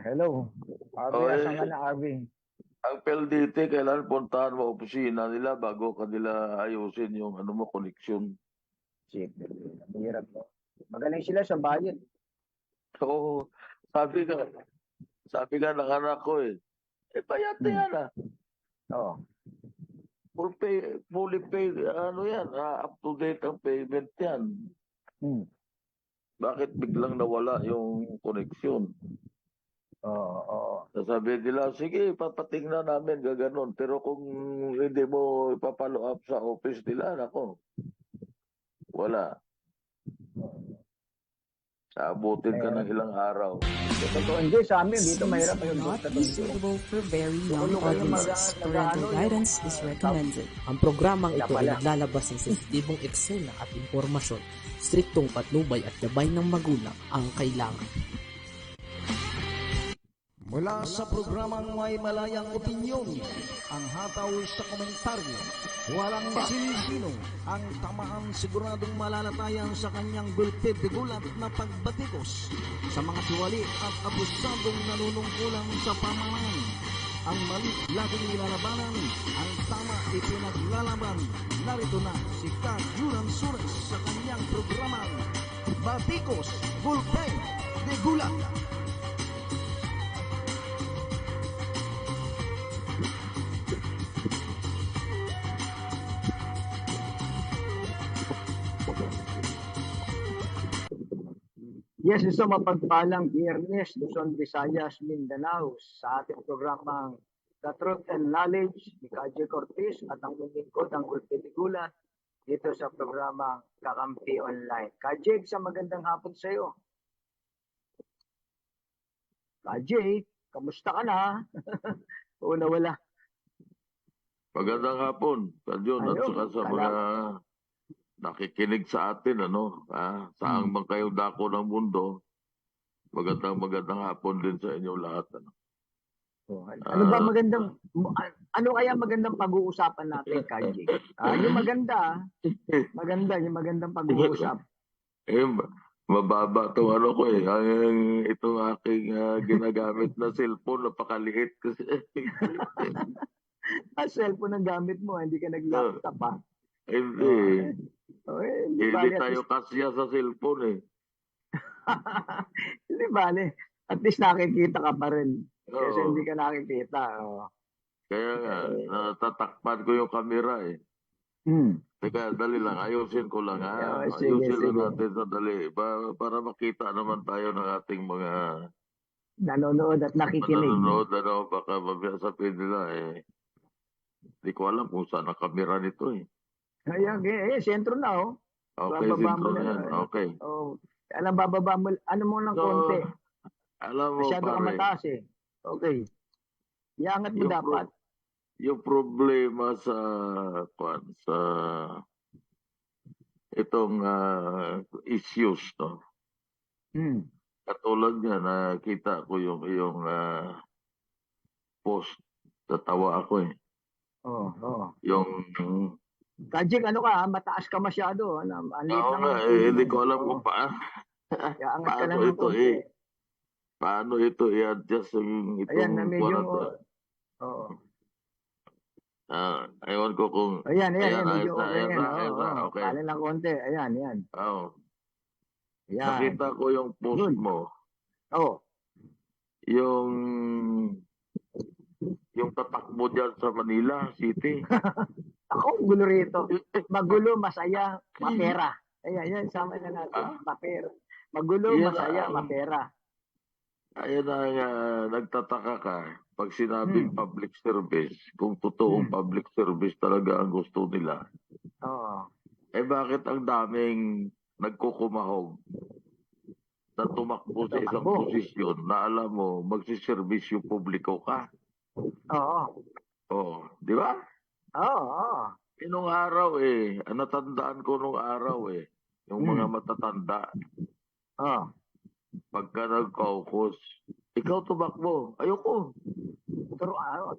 Hello. Arvin, asan ka Oy, na, Arvin? ang PLDT, kailan puntahan mo opisina nila bago kanila ayusin yung koneksyon. Shit, mahirap mo. Magaling sila sa bayad. Oo, sabi ka, sabi ka ng anak ko bayad na Hmm. yan Oo. fully paid, yan, up to date ang payment yan. Hmm. Bakit biglang nawala yung koneksyon? Oo, oo. Sabi nila, sige, papatingnan namin, gaganon. Pero kung hindi mo ipapalo up sa office nila, nako, wala. Abutin ka ng ilang araw. Totoo, hindi sa amin. Dito mahirap Scenes yung not be suitable for very young Tulog kayo audiences. Parental guidance is recommended. Ang programang Kaya ito ay pala. naglalabas ng sensitibong eksena at impormasyon. Striktong patnubay at gabay ng magulang ang kailangan. Mula sa programang may malayang opinyon, ang hataw sa komentaryo, walang sinisino, ang tamaan siguradong malalatayan sa kanyang gulpid gulat na pagbatikos sa mga tiwali at abusadong nanunungkulan sa pamahalaan. Ang mali laging nilalabanan, ang tama ipinaglalaban. Narito na si Ka Juran Sures sa kanyang programang Batikos, Gulpid de Gulat. Yes, isang mapagpalang Biyernes, Luzon, Visayas, Mindanao sa ating programang The Truth and Knowledge ni Kaje Cortez at ang lingkod ng Ulpitigulan dito sa programang Kakampi Online. Kaje, isang magandang hapon sa iyo. Kaje, kamusta ka na? Oo, nawala. Magandang hapon, Kadyon, at Ayun, saka sa mga nakikinig sa atin, saan man kayo dako ng mundo, magandang hapon din sa inyo lahat. Ano ba magandang ano kaya magandang pag-uusapan natin, Kaji? Yung maganda, yung magandang pag-uusap. Mababa itong ko itong aking ginagamit na cellphone, napakaliit kasi. Cellphone ang gamit mo, hindi ka nag-laptop pa. Hindi. Hindi bale, tayo kasya sa cellphone Hindi bale. At least nakikita ka pa rin. Kasi Oo. hindi ka nakikita. Kaya nga, natatakpan ko yung camera Teka, dali lang. Ayusin ko lang Sige, Ayusin lang sige. natin sandali. Para makita naman tayo ng ating mga Nanonood at nakikinig. nanonood. Baka sabihin nila Hindi ko alam kung saan ang camera nito Ayan, sentro na Okay, Bababa sintro mo na. yan. Okay. Alam, bababa mo. Ano mo ng konti? Alam mo, Masyado ka pare, mataas Okay. Iangat mo dapat. yung problema sa itong issues, no? Katulad niya, nakita ko yung post. Tatawa ako Oo. Yung Kajik, ano ka, mataas ka masyado. Ang liit Oo ng nga, hindi ko alam kung Iangat ka lang paano ng ito konti. paano ito i-adjust yung Ayan, na medyo, ewan ko kung Ayan, ayos medyo na, okay yan. ayos na, okay. Pala ng konti. Ayan. Oo. Ayan. Nakita ko yung post Good. mo, Oo. yung tatak mo dyan sa Manila City. Ako, gulo rito. Magulo, masaya, mapera. Ayan, sama na natin. Mapera. Magulo, Yan masaya, ang- mapera. Ayan ang nagtataka ka pag sinabing public service, kung totoong public service talaga ang gusto nila. Oo. Bakit ang daming nagkukumahog na tumakbo sa isang Tumakbo. posisyon na alam mo, magsiservisyo publiko ka? Oo. Di ba? Oo. Nung araw natandaan ko nung araw yung mga matatanda, Oo. pagka nag-caucus, ikaw tumakbo, ayoko.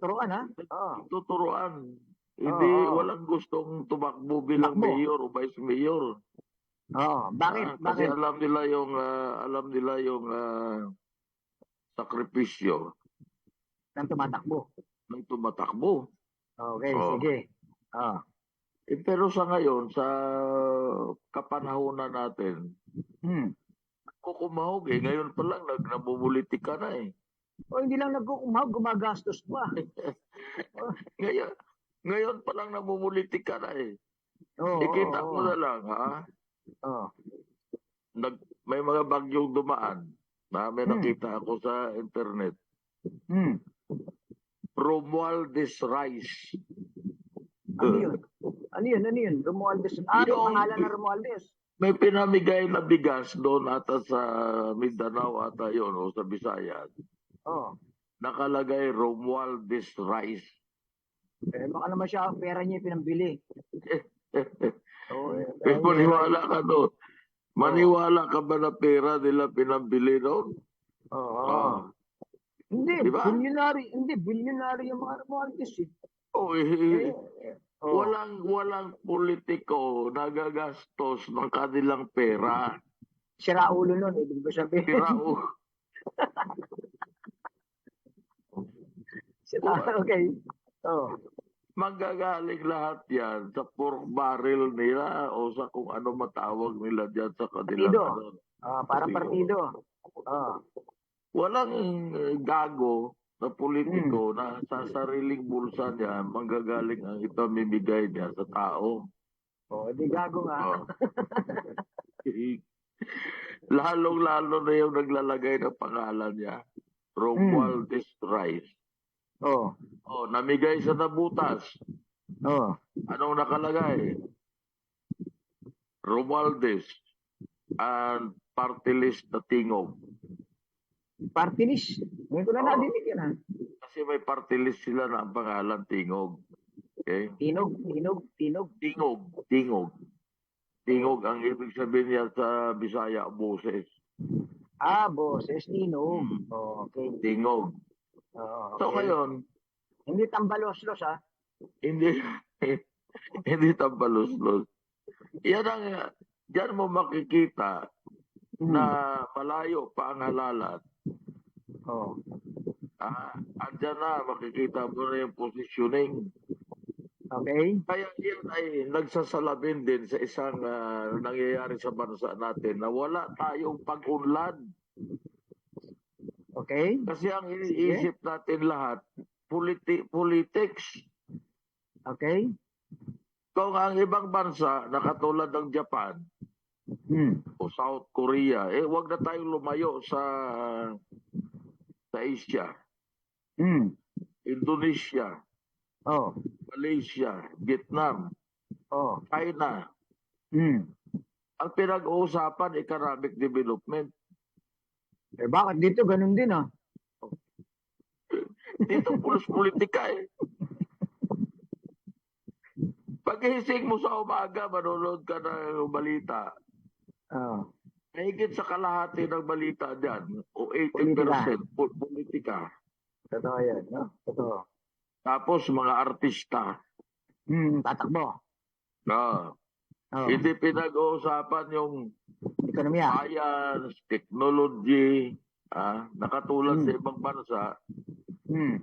Turuan, ha? Oo. Tuturuan. Hindi, walang gustong tumakbo bilang mayor o vice mayor. Oo. Bakit? Kasi alam nila yung sa sakripisyo Nang tumatakbo. ng tumatakbo. Okay, Oo. sige. Ah. Pero sa ngayon, sa kapanahonan natin, Hmm. kukumahog eh. Ngayon pa lang, namumulitika na eh. O hindi lang nagkukumahog, gumagastos pa. Ngayon, ngayon pa lang namumulitika na eh. Oo, Ikita oo, mo na lang, ha? oo. May mga bagyong dumaan na may Hmm. nakita ako sa internet. Hmm. Romualdez Rice. Ano yun? Ano yun? Romualdez. Ano Yung- pangalan na Romualdez? May pinamigay na bigas doon ata sa Mindanao ata yun o sa Visayas. Oh. Nakalagay Romualdez Rice. Baka naman siya, pera niya pinambili. Eh, maniwala ka doon. Maniwala ka ba na pera nila pinambili doon? Oo. Ah. Hindi, Diba? bilyonary yung mga Romualdez eh. Oh, Oh. walang politiko nagagastos ng kanilang pera. Sira ulo nun, ibig ko sabihin. Tirao. Okay. Oh. Manggagaling lahat yan sa pork barrel nila o sa kung ano matawag nila dyan sa kanilang Partido. Para partido. partido. Walang gago na politiko na sa sariling bulsa niya manggagaling ang ipamimigay niya sa tao. Di gago nga. Oh. Lalong-lalo na yung naglalagay ng pangalan niya. Romualdez Rice. Oh. Oh, namigay sa nabutas. Oh. Anong nakalagay? Romualdez and party list na tingog. Party list. Ngayon ko na Oo. nadinig yan ha. Kasi may party list sila na ang pangalan tingog. Okay? Tinog. Tingog. Tingog ang ibig sabihin niya sa Bisaya, boses. Boses, tinog. Okay. Tingog. Okay. So ngayon, Hindi tambaloslos ha. hindi hindi tambaluslos. Yan ang diyan mo makikita na malayo pa ang halalan. Oh. Andyan na makikita mo na yung positioning. Okay. Kaya yan ay nagsasalamin din sa isang nangyayari sa bansa natin na wala tayong pag-unlad. Okay. Kasi ang iniisip natin lahat, politics. Okay. Kung ang ibang bansa na katulad ng Japan o South Korea, wag na tayong lumayo sa Asia. Indonesia, Oh. Malaysia, Vietnam, Oh. China. Hmm. Ang pinag-uusapan, economic development. Bakit dito ganun din ah? Dito pulos politika eh. Paghising mo sa umaga, manonood ka ng balita. Oh. Mahigit sa kalahati ng balita dyan, o 80% politika. Totoo yan, no? Totoo. Tapos mga artista. Tatakbo. No. Oh. Hindi pinag-uusapan yung Ekonomiya. science, technology, nakatulad sa ibang bansa.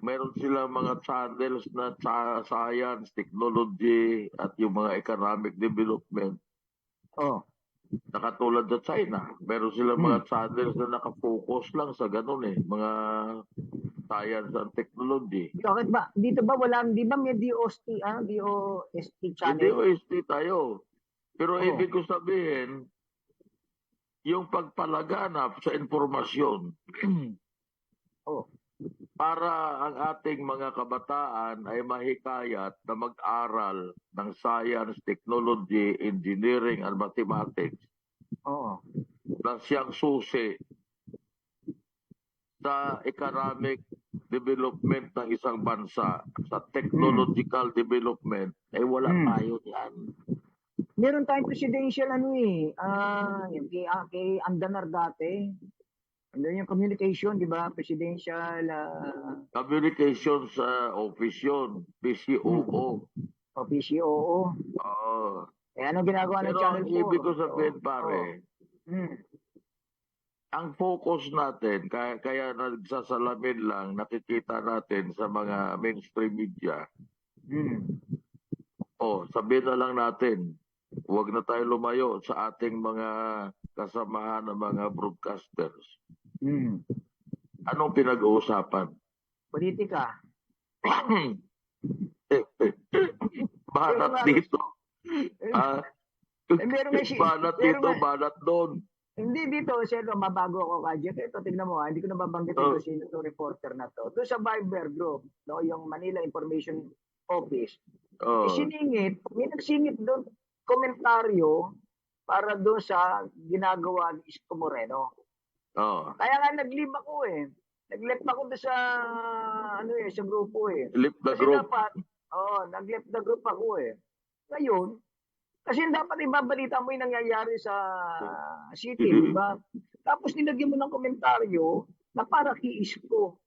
Meron silang mga channels na science, technology, at yung mga economic development. Oh. Nakatulad sa China, meron silang mga channels na nakafocus lang sa ganun mga science and technology. Bakit ba? Dito ba wala, di ba may DOST, DOST Hindi channel? OST tayo. Pero Oo. ibig ko sabihin, yung pagpalaganap sa informasyon Oh. para ang ating mga kabataan ay mahikayat na mag-aral ng science, technology, engineering, and mathematics Oo. na siyang susi sa economic development ng isang bansa, sa technological development, wala tayo yan. Meron tayong presidential yung kay Andanar dati. Andun yung communication, di ba? Presidential Communications Office yun, PCOO. o PCOO. Oo. Anong ginagawa ng Pero channel ang po? ibig ko sabihin, pare, ang focus natin, kaya nagsasalamin lang, nakikita natin sa mga mainstream media, sabihin na lang natin, huwag na tayo lumayo sa ating mga kasamahan ng mga broadcasters. Anong pinag-uusapan? Politika. Banat dito. Meron nga Banat dito, banat doon. Hindi dito, Selo, mabago ako kajek. Ito, tingnan mo, hindi ko na babanggit ito sino to reporter na to. Doon sa Viber group, no, yung Manila Information Office, siningit, may nagsingit doon komentaryo para doon sa ginagawa ni Isko Moreno. Kaya nga nag-leave ako eh. Nag-left ako doon sa sa grupo eh. Leave the Kasi group. dapat, nag-left the group ako eh. Ngayon, kasi dapat ibabalita mo yung nangyayari sa city, di ba? Tapos nilagyan mo ng komentaryo na para kay Isko.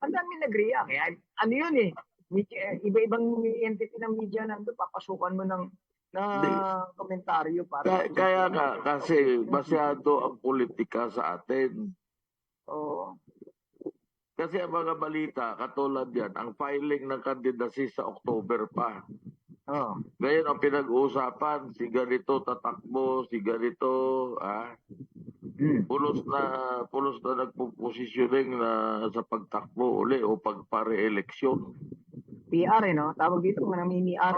Ang dami nag-react. Kaya ano yun eh. Iba-ibang entity ng media nandun, papasukan mo ng komentaryo para... Kaya nga, kasi masyado ang politika sa atin. Oo. Kasi ang mga balita, katulad yan, ang filing ng candidacy sa October pa. Ngayon ang pinag-uusapan, si ganito tatakbo, si ganito, pulos na nagpo-positioning na sa pagtakbo uli o pagpare-eleksyon. PR no? Tawag dito mga mini-R.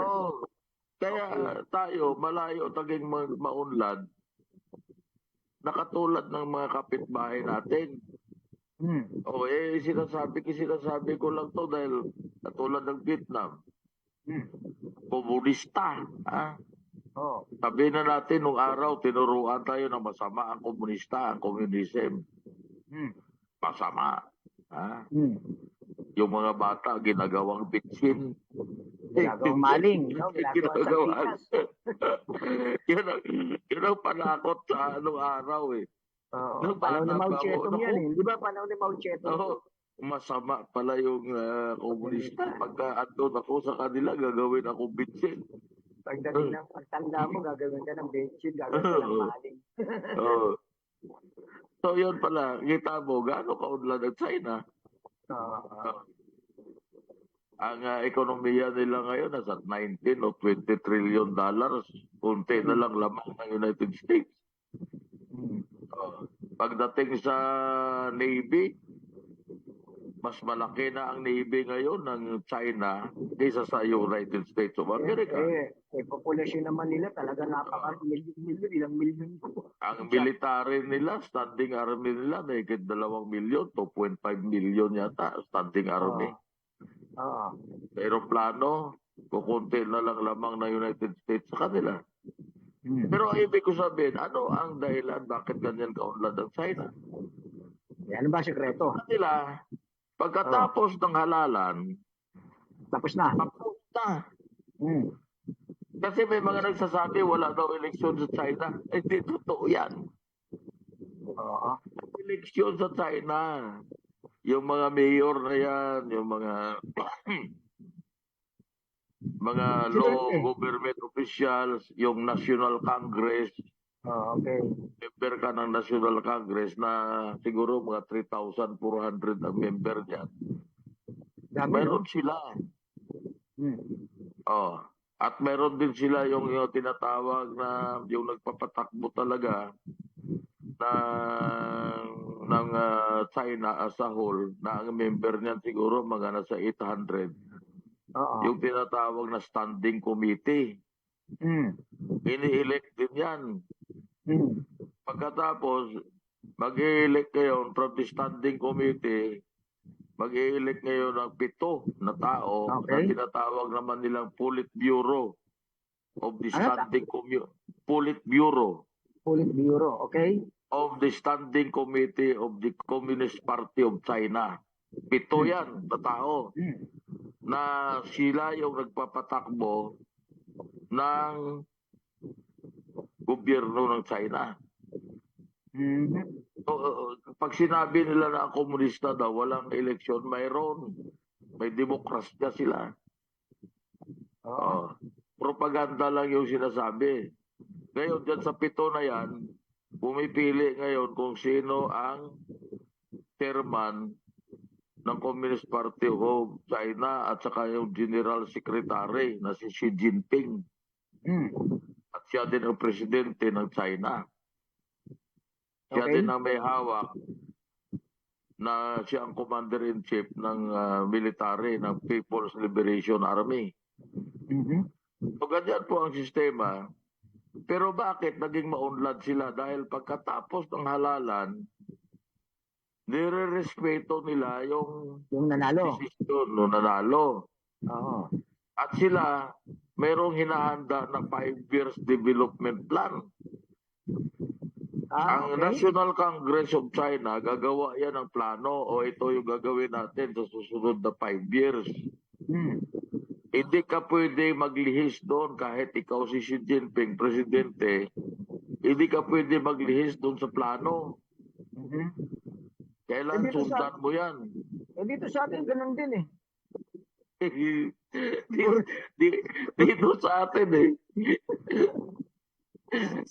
Kaya tayo, malayo taging maunlad, nakatulad ng mga kapitbahay natin. Sinasabi ko lang to dahil katulad ng Vietnam. Komunista. Sabihin na natin, nung araw, tinuruan tayo ng masama ang komunista, ang communism. Masama. Yung mga bata, ginagawang bitsin. Ginagawang maling. Ginagawang yun ang panakot sa anong araw eh. Panahon ni Mao Zedong yan eh. Di ba panahon ni Mao Zedong? Masama pala yung komunista. Pagka andun ako sa kanila, gagawin ako bitsin. Pagdating ng pagtanda mo, gagawin ka ng bitsin, gagawin ka ng maling. So yun pala, kita mo, gaano kaunlad ang China? Ang ekonomiya nila ngayon nasa 19 o 20 trillion dollars. Kunti na lang lamang ng United States. Pagdating sa Navy, mas malaki na ang Navy ngayon ng China kaysa sa United States of America. Populasyon naman nila talaga napaka-milyon, ilang milyon. Ang military nila, standing army nila, may 2 milyon, 2.5 milyon yata, standing army. Aeroplano, kukunti na lang lamang ng United States sa kanila. Pero ang ibig ko sabihin, ano ang dahilan bakit ganyan kaunlad ang China? Ano ba sikreto? Nila, pagkatapos ng halalan, tapos na. Kasi may mga nagsasabi wala daw eleksyon sa China. Hindi totoo yan. Eleksyon sa China. Yung mga mayor na yan, yung mga low government officials, yung National Congress. Member ka ng National Congress na siguro mga 3,400 ang member niyan. Meron sila. At meron din sila yung tinatawag na yung nagpapatakbo talaga ng China as a whole na ang member niyan siguro mga nasa 800. Yung tinatawag na standing committee. Ini-elect din yan. Pagkatapos, mag-i-elect kayo from the standing committee, mag-i-elect ngayon ng 7 na tao na tinatawag naman nilang Politburo of the Standing Politburo. Politburo, okay? Of the Standing Committee of the Communist Party of China. 7 yan na tao na sila yung nagpapatakbo ng gobyerno ng China. Pag sinabi nila na ang komunista daw, walang eleksyon, mayroon. May demokrasya sila. Propaganda lang yung sinasabi. Ngayon, dyan sa 7 na yan, pumipili ngayon kung sino ang chairman ng Communist Party of China at saka yung General Secretary na si Xi Jinping. At siya din ang presidente ng China. Siya din ang may hawak na siya ang commander-in-chief ng military ng People's Liberation Army. So ganyan po ang sistema. Pero bakit naging maunlad sila? Dahil pagkatapos ng halalan, nire-respeto nila yung nanalo. desisyon nung nanalo. Oo. At sila, mayroong hinahanda na 5 years development plan. Ang National Congress of China, gagawa yan ng plano o ito yung gagawin natin sa susunod na 5 years. Hindi ka pwede maglihis doon kahit ikaw si Xi Jinping, presidente. Hindi ka pwede maglihis doon sa plano. Kailan sundan mo yan? Dito sa atin, ganun din eh. Dito sa atin eh.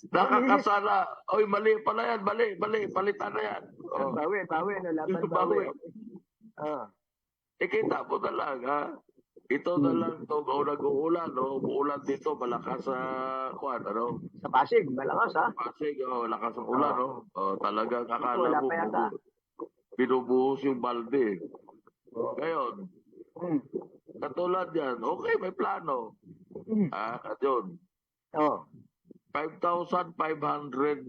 Nakakasala. Oy, mali pala yan. Mali. Palitan na yan. Oh. Bawi. No, laban Bawi. Kita mo na lang, ha? Ito na lang ito. Nag-uulan, no? Uulan dito, malakas sa kuwan, ano? Sa Pasig, malakas ha? Pasig, lakas ang ulan, no? Talagang akala Wala mo, pa yata. binubuhos yung balde. Ngayon, katulad yan, okay, may plano. At yun, 5,500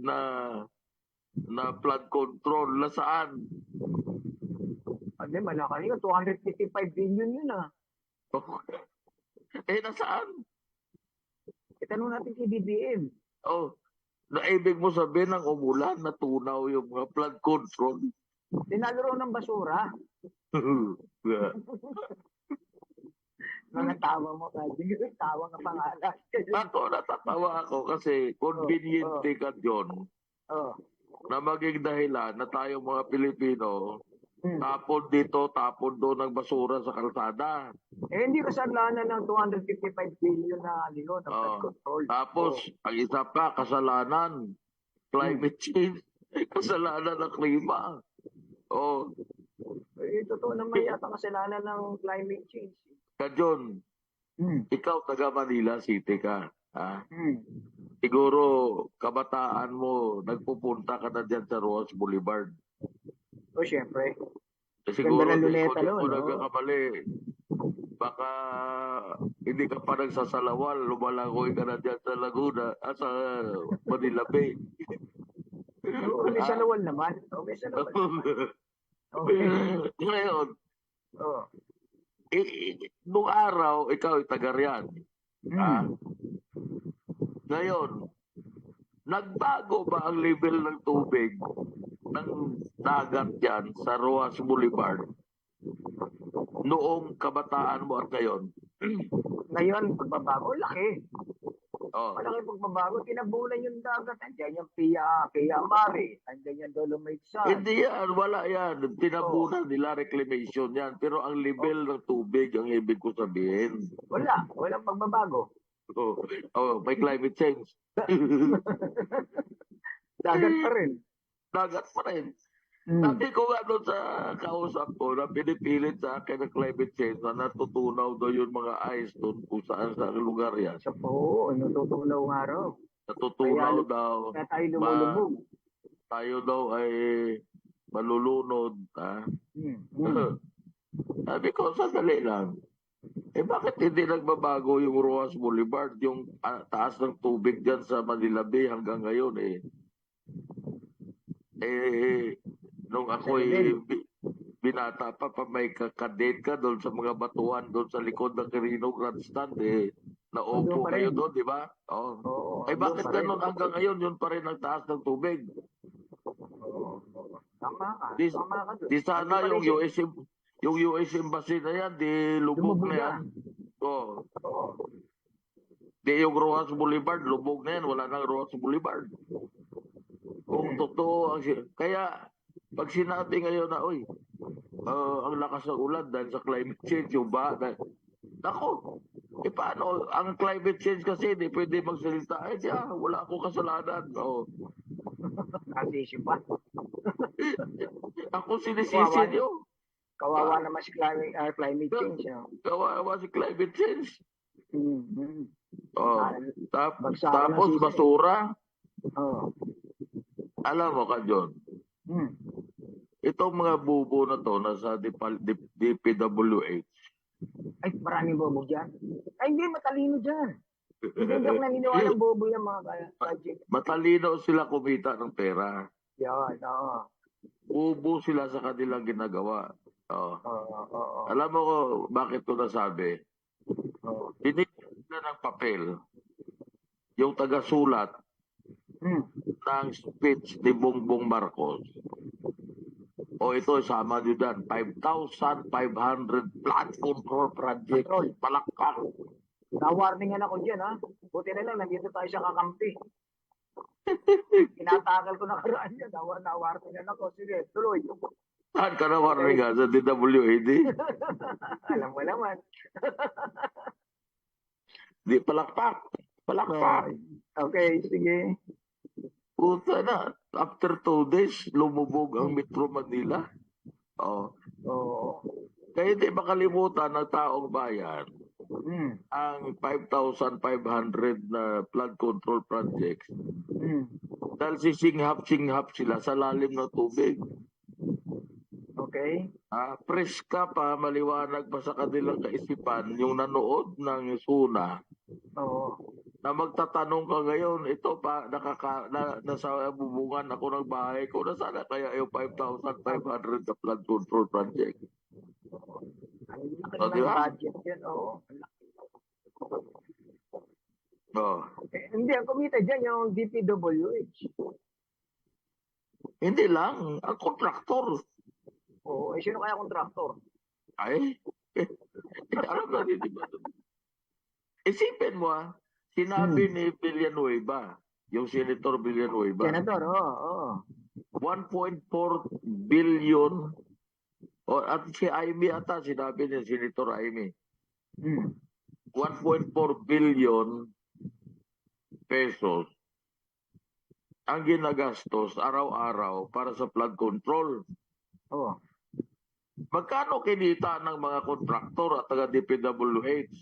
na flood control na saan? Hindi, malaki yun. 255 billion yun ah. Nasaan? Itanong natin kay BBM. Naibig mo sabihin ng umulan, natunaw yung mga flood control. Dinalo ng basura. Mga tawa mo ka. Tawa ka pangalan. Natatawa ako kasi conveniente ka yun na maging dahilan na tayong mga Pilipino tapon dito, tapon doon ng basura sa kalsada. Hindi kasalanan ng 255 billion na flood control. Tapos, ang isa pa, kasalanan, climate change, kasalanan ng klima. Totoo naman yata kasalanan ng climate change. Kadyon, ikaw taga Manila City ka. Siguro, kabataan mo, nagpupunta ka na dyan sa Rojas Boulevard. Siyempre. Siguro, Ganda ng luneta kung nun, nagkakamali, baka hindi ka pa nagsasalawal, lumalangoy ka na dyan sa Laguna, sa Manila Bay. May salawal naman. May salawal naman. Ngayon, nung araw, ikaw ay taga riyan. Ngayon, nagbago ba ang level ng tubig ng dagat yan sa Rojas Boulevard noong kabataan mo at ngayon? Ngayon, pagbabago, laki. Oh. Malaki pagbabago, tinabunan yung dagat. Andiyan yung Pia Mare, andiyan yung Dolomite Sun. Hindi yan, wala yan. Tinabunan nila, reclamation yan. Pero ang level ng tubig, ang ibig ko sabihin. Walang pagbabago. May climate change. Dagat pa rin. Dagat pa rin. Sabi ko nga doon sa kausap ko na pinipilit sa akin ng climate change na natutunaw daw yung mga ice doon kung saan sa lugar yan. Natutunaw nga raw. Natutunaw daw. Kaya tayo lumulubog. Tayo daw ay malulunod. Sabi ko, sandali lang. Bakit hindi nagbabago yung Rojas Boulevard, yung taas ng tubig dyan sa Manila Bay hanggang ngayon nung ako'y binata pa may kakadate ka doon sa mga batuan doon sa likod ng Quirino Grandstand naupo kayo doon, di ba? Bakit ganun hanggang ngayon yun pa rin ang taas ng tubig? Tama ka. Di sana yung US Embassy na yan, di lubog na yan. Di yung Rojas Boulevard, lubog na yan. Wala nang Rojas Boulevard. Kung totoo, kaya pag sinabi ngayon na, ang lakas ng ulan dahil sa climate change, yung nako, paano? Ang climate change kasi, hindi pwede magsalita. Wala akong kasalanan. Nasisi pa. Ako sinisisi niyo. Kawawa naman si climate change. Kawawa si climate change. Mm-hmm. Oh. Bagsakan ng Tapos sisi. basura. Oo. Alam mo ka, John, itong mga bubo na to nasa DPWH. Ay, maraming bobo dyan. Ay, hindi, matalino dyan. Hindi ako naniniwala ng bobo yung mga budget. Matalino sila kumita ng pera. Yan, oo. Bubo sila sa kanilang ginagawa. Oh. Oo. Alam mo ko bakit ko nasabi? Oo. Binigyan sila ng papel yung taga-sulat ng speech ni Bongbong Marcos. O ito, sama nyo dyan, 5,500 flood control project. Palakpak. Na-warningan ako dyan, ha? Buti na lang, nandito tayo sa kakampi. Tinatakal ko na karaan yan. Na-warningan ako. Sige, tuloy. Saan ka na warning nga? Sa DWAD? Alam mo naman. Di, palakpak. Palakpak. Okay, sige. Puta na. After 2 days, lumubog ang Metro Manila. Oh. Oo. Kaya hindi makalimutan ng taong bayan ang 5,500 na flood control projects. Dahil singhap-singhap sila sa lalim ng tubig. Okay. Preska pa, maliwanag pa sa kanilang kaisipan yung nanood ng Suna. Oo. Na magtatanong ka ngayon, ito pa, nasa bubungan ako ng bahay ko, nasaan kaya yung 5,500 na flood control project? Ang laki Oh, ng diba? budget yan, oo. Oh. Hindi, ang kumita dyan yung DPWH. Hindi lang, ang kontraktor. Oo, sino kaya kontraktor? Ay, alam na din, diba? Isipin mo, sinabi ni Villanueva, yung Senator Villanueva, Senator, oo. 1.4 billion, at si Amy ata, sinabi ni Senator Amy, 1.4 billion pesos ang ginagastos araw-araw para sa flood control. Oo. Magkano kinita ng mga kontraktor at taga-DPWH?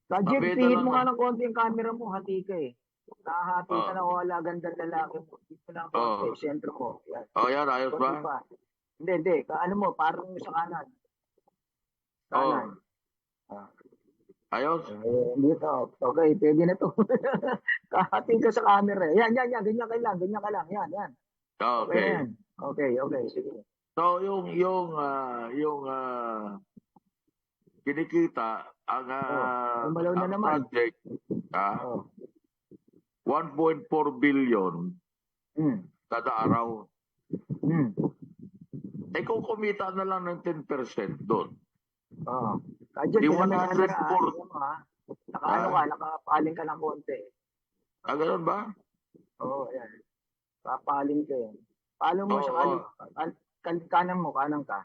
Kadjet, Sabi na pihit lang mo nga ng- ng konti yung camera mo, hati ka eh. Nakahati ka na wala, gandang lalaki mo. Dito lang konti, sentro mo. Yan. Oh, yan, ayos Konti ba? pa. Hindi. Ano mo, parang sa kanan. Kanan. Ayos? Dito. Okay, pwede na to. Kahati ka sa camera. Yan. Ganyan ka lang. Yan. Okay na yan. Okay, sige. So, yung kinikita, ang umalaw na naman. project, 1.4 billion kada araw. Eh kung kumita na lang ng 10% doon. Oo. Kadjet, Di sila may 104. camera. Nakaano ka, nakapaling ka ng konti. Ganun ba? Oo, yan. Papaling ka yan. Palo mo sa kanan mo, kanan ka.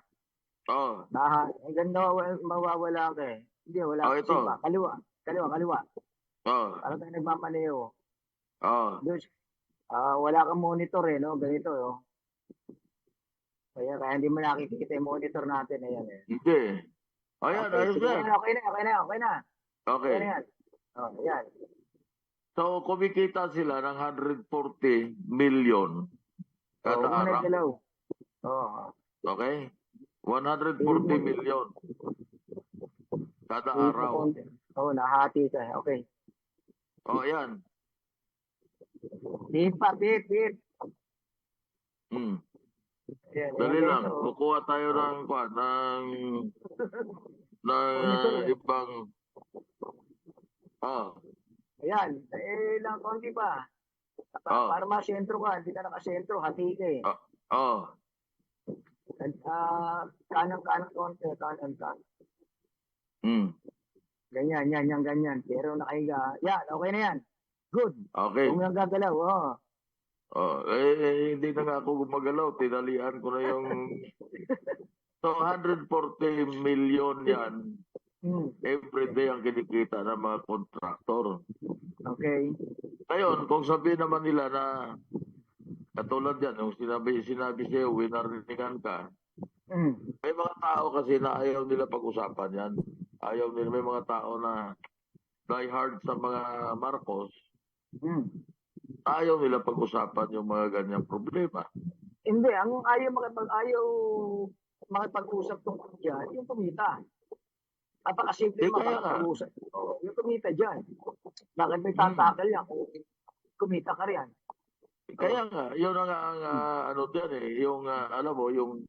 Oo. Ang ganda, mawawala ka eh. Hindi, wala. Ito. Sipa. Kaliwa. Oo. Para tayo nagmamaneo. Oo. Doon, wala kang monitor eh, no? Ganito, no? Kaya hindi mo nakikita yung monitor natin. Ayan eh. Hindi. Ayan, ayos sige, yan. Okay na. Okay. Yan. Ayan. So, kumikita sila ng 140 million kada araw. Galaw. Oo. Okay? 140 million kada araw. Oo, nahati ka. Okay. O, yan. Pip. Ayan, Dali ayan, lang. so, Kukuha tayo ng ibang... ayan, lang konti pa. Para masentro ka, hindi ka nakasentro, hati ka eh. Kanan konti, kanan. Ganyan. Pero nakahiga. Yan, okay na yan. Good. Okay. Kung yung gagalaw, Hindi na nga ako gumagalaw. Tinalian ko na yung... So, 140 million yan. Everyday ang kinikita ng mga kontraktor. Okay. Ngayon, kung sabihin naman nila na Katulad yan, yung sinabi sa'yo, winariningan ka. Mm. May mga tao kasi na ayaw nila pag-usapan yan. Ayaw nila, may mga tao na die hard sa mga Marcos, Mm. ayaw nila pag-usapan yung mga ganyang problema. Hindi, ang ayaw makipag-usap tungkol dyan, yung kumita. Napakasimple Kaya nga. makipag-usap. Yung kumita dyan. Bakit may tatakal yan kung kumita ka riyan? Kaya nga, yun ang ano dyan yung alam mo, yung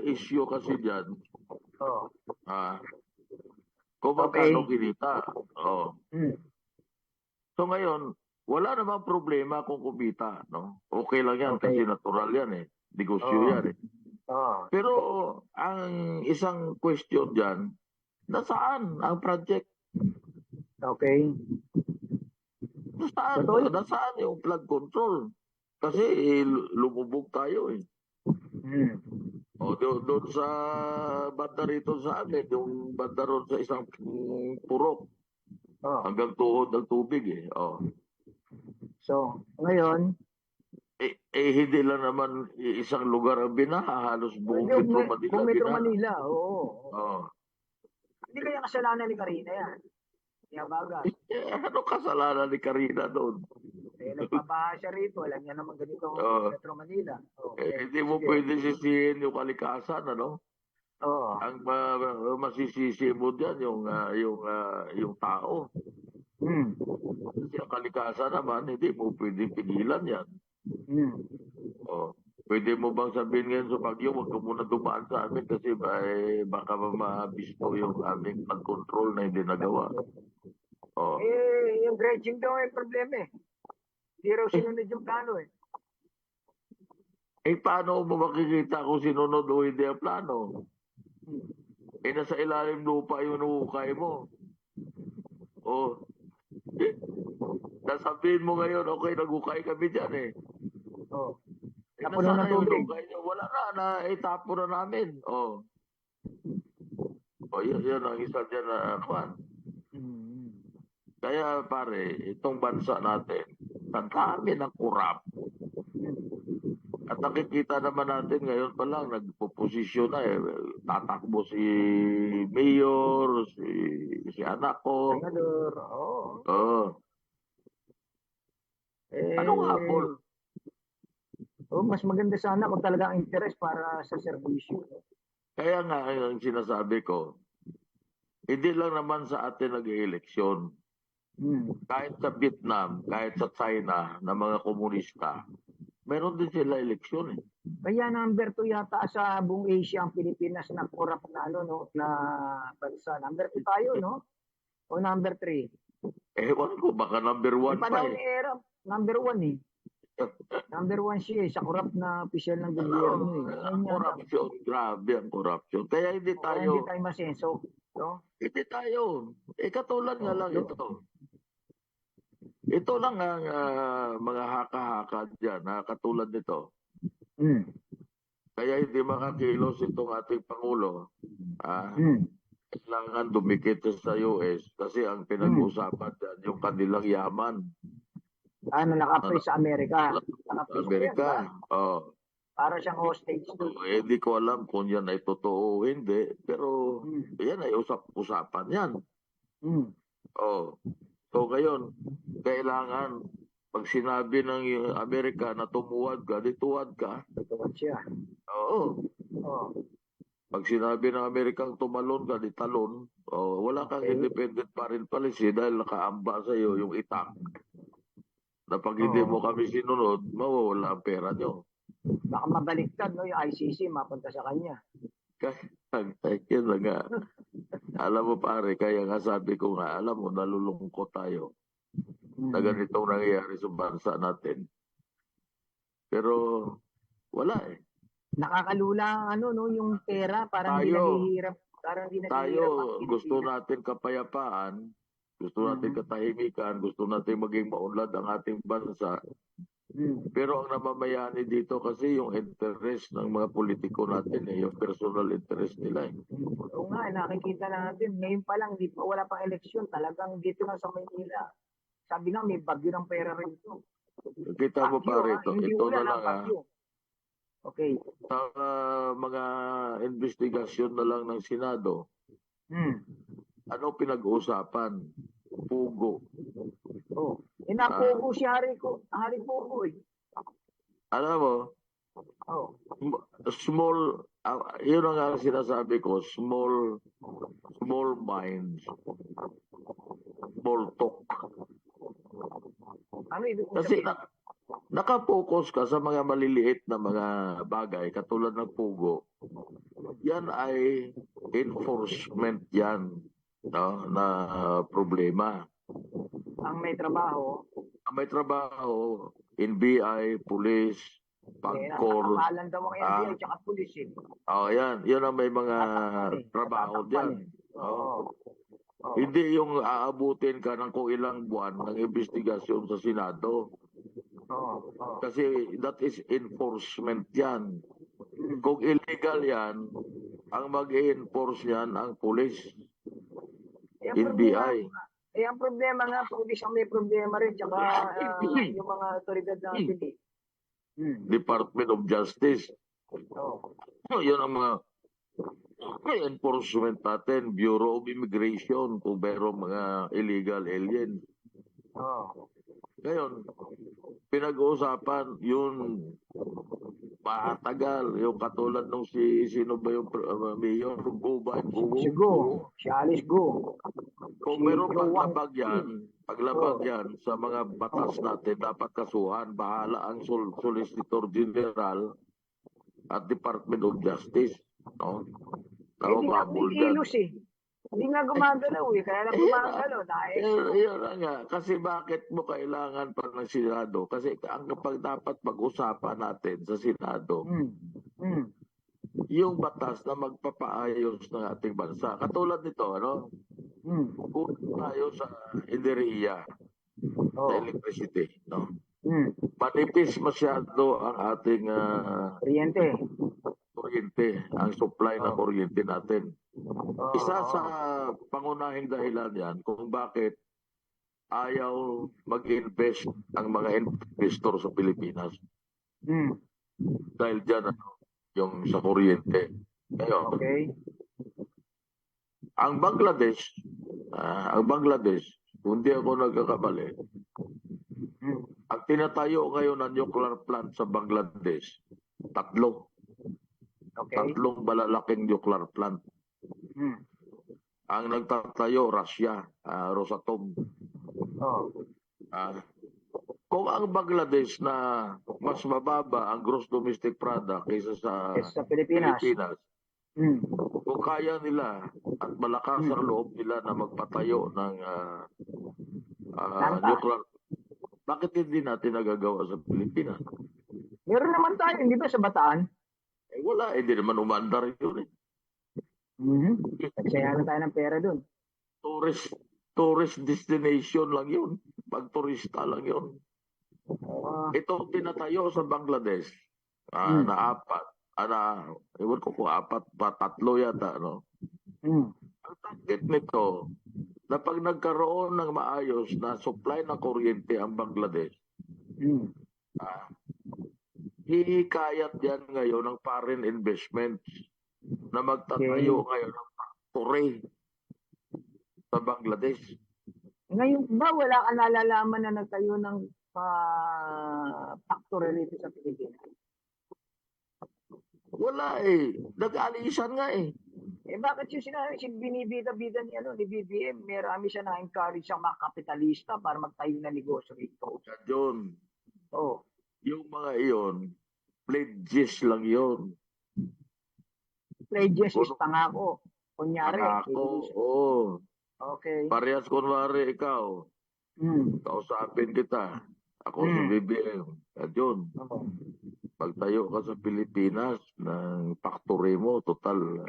issue kasi dyan, Oh. kung magkano kinita. Mm. So ngayon, wala namang problema kung kumita, no? Okay lang yan Okay. kasi natural yan negosyo yan Pero ang isang question dyan, nasaan ang project? Okay. Nasaan? Totoo yun. Nasaan yung flood control? Kasi lumubog tayo Mm. doon sa banda rito sa amin, yung banda ron sa isang purok, Oh. hanggang tuhod ng tubig So, ngayon, hindi lang naman isang lugar ang binaha, halos buong Metro Manila. kung Metro binaha. Manila, oo. Hindi Oh. kaya kasalanan ni Karina yan. Kaya baga, Ano kasalanan ni Karina doon? nagpabaha siya rito. Alam niya naman ganito ang Oo. Metro Manila. Hindi mo pwede sisihin yung kalikasan, ano? Oo. Ang masisisi mo diyan yung tao. Mm. Kasi ang kalikasan naman, hindi mo pwede pigilan yan. Mm. Pwede mo bang sabihin ngayon sa Baguio, huwag ka muna dumaan sa amin kasi baka mabisto yung aming pag-control na hindi nagawa. Yung dredging daw ay problema Hindi raw sinunod yung plano Paano mo makikita kung sinunod o hindi ang plano? Nasa ilalim lupa yung nuhukay mo. Nasabihin mo ngayon, okay, naghukay kami dyan Napuno ng Nasaan yung tubig. hukay nyo? Wala na, itapo na namin. Yan ang isa dyan na kwan. Kaya pare, itong bansa natin, ang dami ng kurap. At nakikita naman natin ngayon pa lang, nagpo-posisyon na tatakbo si Mayor, si anak ko. Senador, Ano nga po? Mas maganda sana kung talaga ang interest para sa serbisyo. Kaya nga, ang sinasabi ko, hindi lang naman sa atin nag-eleksyon. Kahit sa Vietnam, kahit sa China, na mga komunista, meron din sila eleksyon Kaya number 2 yata sa buong Asia ang Pilipinas na corrupt na na bansa. Number 2 tayo, no? O number 3? Ewan ko, baka number 1 pa pa ni Era, number 1 Number 1 siya sa corrupt na opisyal ng gobyerno Ang korupsyon, grabe ang korupsyon. Kaya hindi tayo masenso, no? Hindi tayo. Katulad nga lang ito. Ito lang ang mga haka-haka dyan, katulad nito. Kaya hindi makakilos itong ating Pangulo. Kailangan dumikit sa US kasi ang pinag-uusapan dyan, yung kanilang yaman. Nakapay sa Amerika. Amerika. Para siyang hostage. Hindi ko alam kung yan ay totoo o hindi. Pero yan ay usapan yan. So ngayon, kailangan pag sinabi ng Amerika na tumuwad ka, di tuwad ka. Tuwad siya. Pag sinabi ng Amerikang tumalon ka, di talon. Wala kang independent foreign policy dahil nakaamba sa iyo yung itak. Na pag hindi mo kami sinunod, mawawala ang pera nyo. Baka mabaliktad, no? Yung ICC mapunta sa kanya. Yun na nga. Alam mo pare, kaya nga sabi ko nga, alam mo, nalulungkot tayo na ganitong nangyayari sa bansa natin. Pero wala Nakakalula yung pera, parang hindi naghihirap. Tayo, gusto natin kapayapaan, gusto natin katahimikan, gusto natin maging maunlad ang ating bansa. Pero ang namamayani dito kasi yung interest ng mga politiko natin yung personal interest nila Oo nga, nakikita natin. Ngayon pa lang, wala pang eleksyon. Talagang dito na sa Maynila. Sabi nga, may bagyo ng pera rito. Kita mo Bagyo, pare, hindi ito na ulan, lang bagyo. Okay. sa mga investigasyon na lang ng Senado, ano pinag-uusapan? Pugo. Oh. Inapugo si Hari Pugo eh. Alam mo, Oh. small, yun ang nga sinasabi ko, small minds, small talk. Ano ibig Kasi sabihin? nakapokus ka sa mga maliliit na mga bagay, katulad ng pugo. Yan ay enforcement yan, no, na problema. Ang may trabaho, Ang may trabaho, NBI, police, pagkor, nakapalan daw ang NBI tsaka pulis eh. yan ang may mga trabaho Natatakpan dyan. eh. Oo. Oo. Hindi yung aabutin ka ng kung ilang buwan ng investigasyon sa Senado. Oo. Kasi that is enforcement yan. Kung illegal yan, ang mag-enforce yan ang police, NBI. Ang problema nga, pulis ang may problema rin, tsaka yung mga otoridad natin eh. Department of Justice. Oo. Yun ang mga enforcement natin, Bureau of Immigration, kung mayroong mga illegal alien. Oo. Ngayon, pinag-uusapan yung matagal, yung katulad nung sino ba yung mayor, Go ba? Si Go, si Alice Go. Kung mayroong paglabag yan sa mga batas natin, dapat kasuhan, bahala ang Solicitor General at Department of Justice. No? Hindi nga kumikilos eh. Hindi nga gumagalaw eh. Kaya lang gumagalaw. Yun lang nga. Kasi bakit mo kailangan pa ng Senado? Kasi ang kapag dapat pag-usapan natin sa Senado, yung batas na magpapaayos ng ating bansa. Katulad nito, ano? Kung tayo sa Enderia, sa electricity, no? Manipis masyado ang ating kuryente, ang supply ng kuryente natin. Isa sa pangunahing dahilan yan kung bakit ayaw mag-invest ang mga investor sa Pilipinas. Dahil dyan, yung sa kuryente. Ngayon, ang Bangladesh, kung di ako nagkakamali, ang tinatayo ngayon ng nuclear plant sa Bangladesh, tatlong malalaking nuclear plant. Ang nagtatayo, Russia, Rosatom. Kung ang Bangladesh na mas mababa ang gross domestic product kaysa sa Pilipinas, kung kaya nila at malakas ang loob nila na magpatayo ng nuclear, bakit hindi natin nagagawa sa Pilipinas? Meron naman tayo, hindi ba sa Bataan? Wala, hindi naman umandar yun eh. Nagsayahan tayo ng pera dun. Tourist destination lang yun. Pag-turista lang yun. Ito tinatayo sa Bangladesh na apat. Ewan ko kung apat pa, tatlo yata. No? Ang target nito, na pag nagkaroon ng maayos na supply ng kuryente ang Bangladesh, hihikayat yan ngayon ng foreign investments na magtatayo ngayon ng factory sa Bangladesh. Ngayon ba wala ka nalalaman na nagtayo ng factory rito sa Pilipinas? Wala eh. Nag-alisan nga eh. Bakit yung binibida-bida ni BBM, marami siya na-encourage siyang mga kapitalista para magtayo na negosyo rito. Yun. Yung mga iyon, pledges lang yun. Pledges is pangako. Kunyari. Pangako, Okay. Parehas kunwari ikaw. Kausapin kita. Ako si BBM. At yun. Pagtayo ka sa Pilipinas ng factory mo, total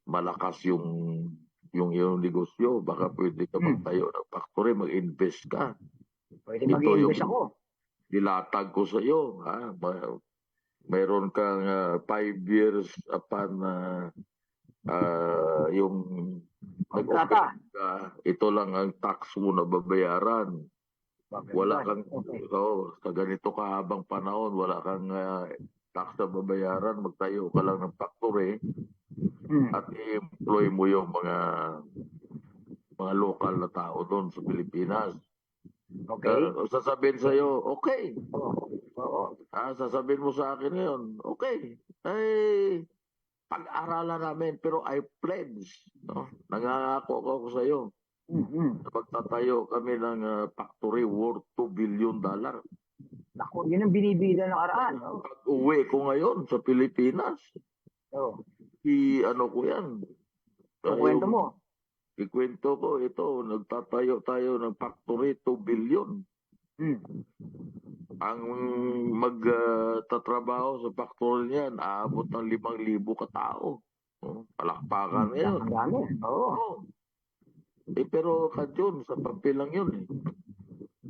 malakas yung iyong negosyo. Baka pwede ka magtayo ng factory, mag-invest ka. Pwede mag-invest ako. Dilatag ko sa iyo. Mayroon kang 5 years upon yung Kontrata. ito lang ang tax mo na babayaran. Wala kang, sa ganito kahabang panahon, wala kang tax na babayaran, magtayo ka lang ng factory at i-employ mo yung mga local na tao doon sa Pilipinas. Okay. Sasabihin sa'yo, okay. Oo. Sasabihin mo sa akin ngayon, okay. Ay, pag-aralan namin, pero I pledge. No? Nangangako ako sa iyo. Pagtatayo kami ng factory worth $2 billion. Naku, yun ang binibida ng araan. No? Pag uwi ko ngayon sa Pilipinas, ano ko yan. Kwento mo. Ikwento ko, ito, nagtatayo tayo ng factory, 2 billion. Ang magtatrabaho sa factory niyan, aabot ng 5,000 katao. Palakpakan ngayon. Oo. Pero kadyon, sa papel lang yun.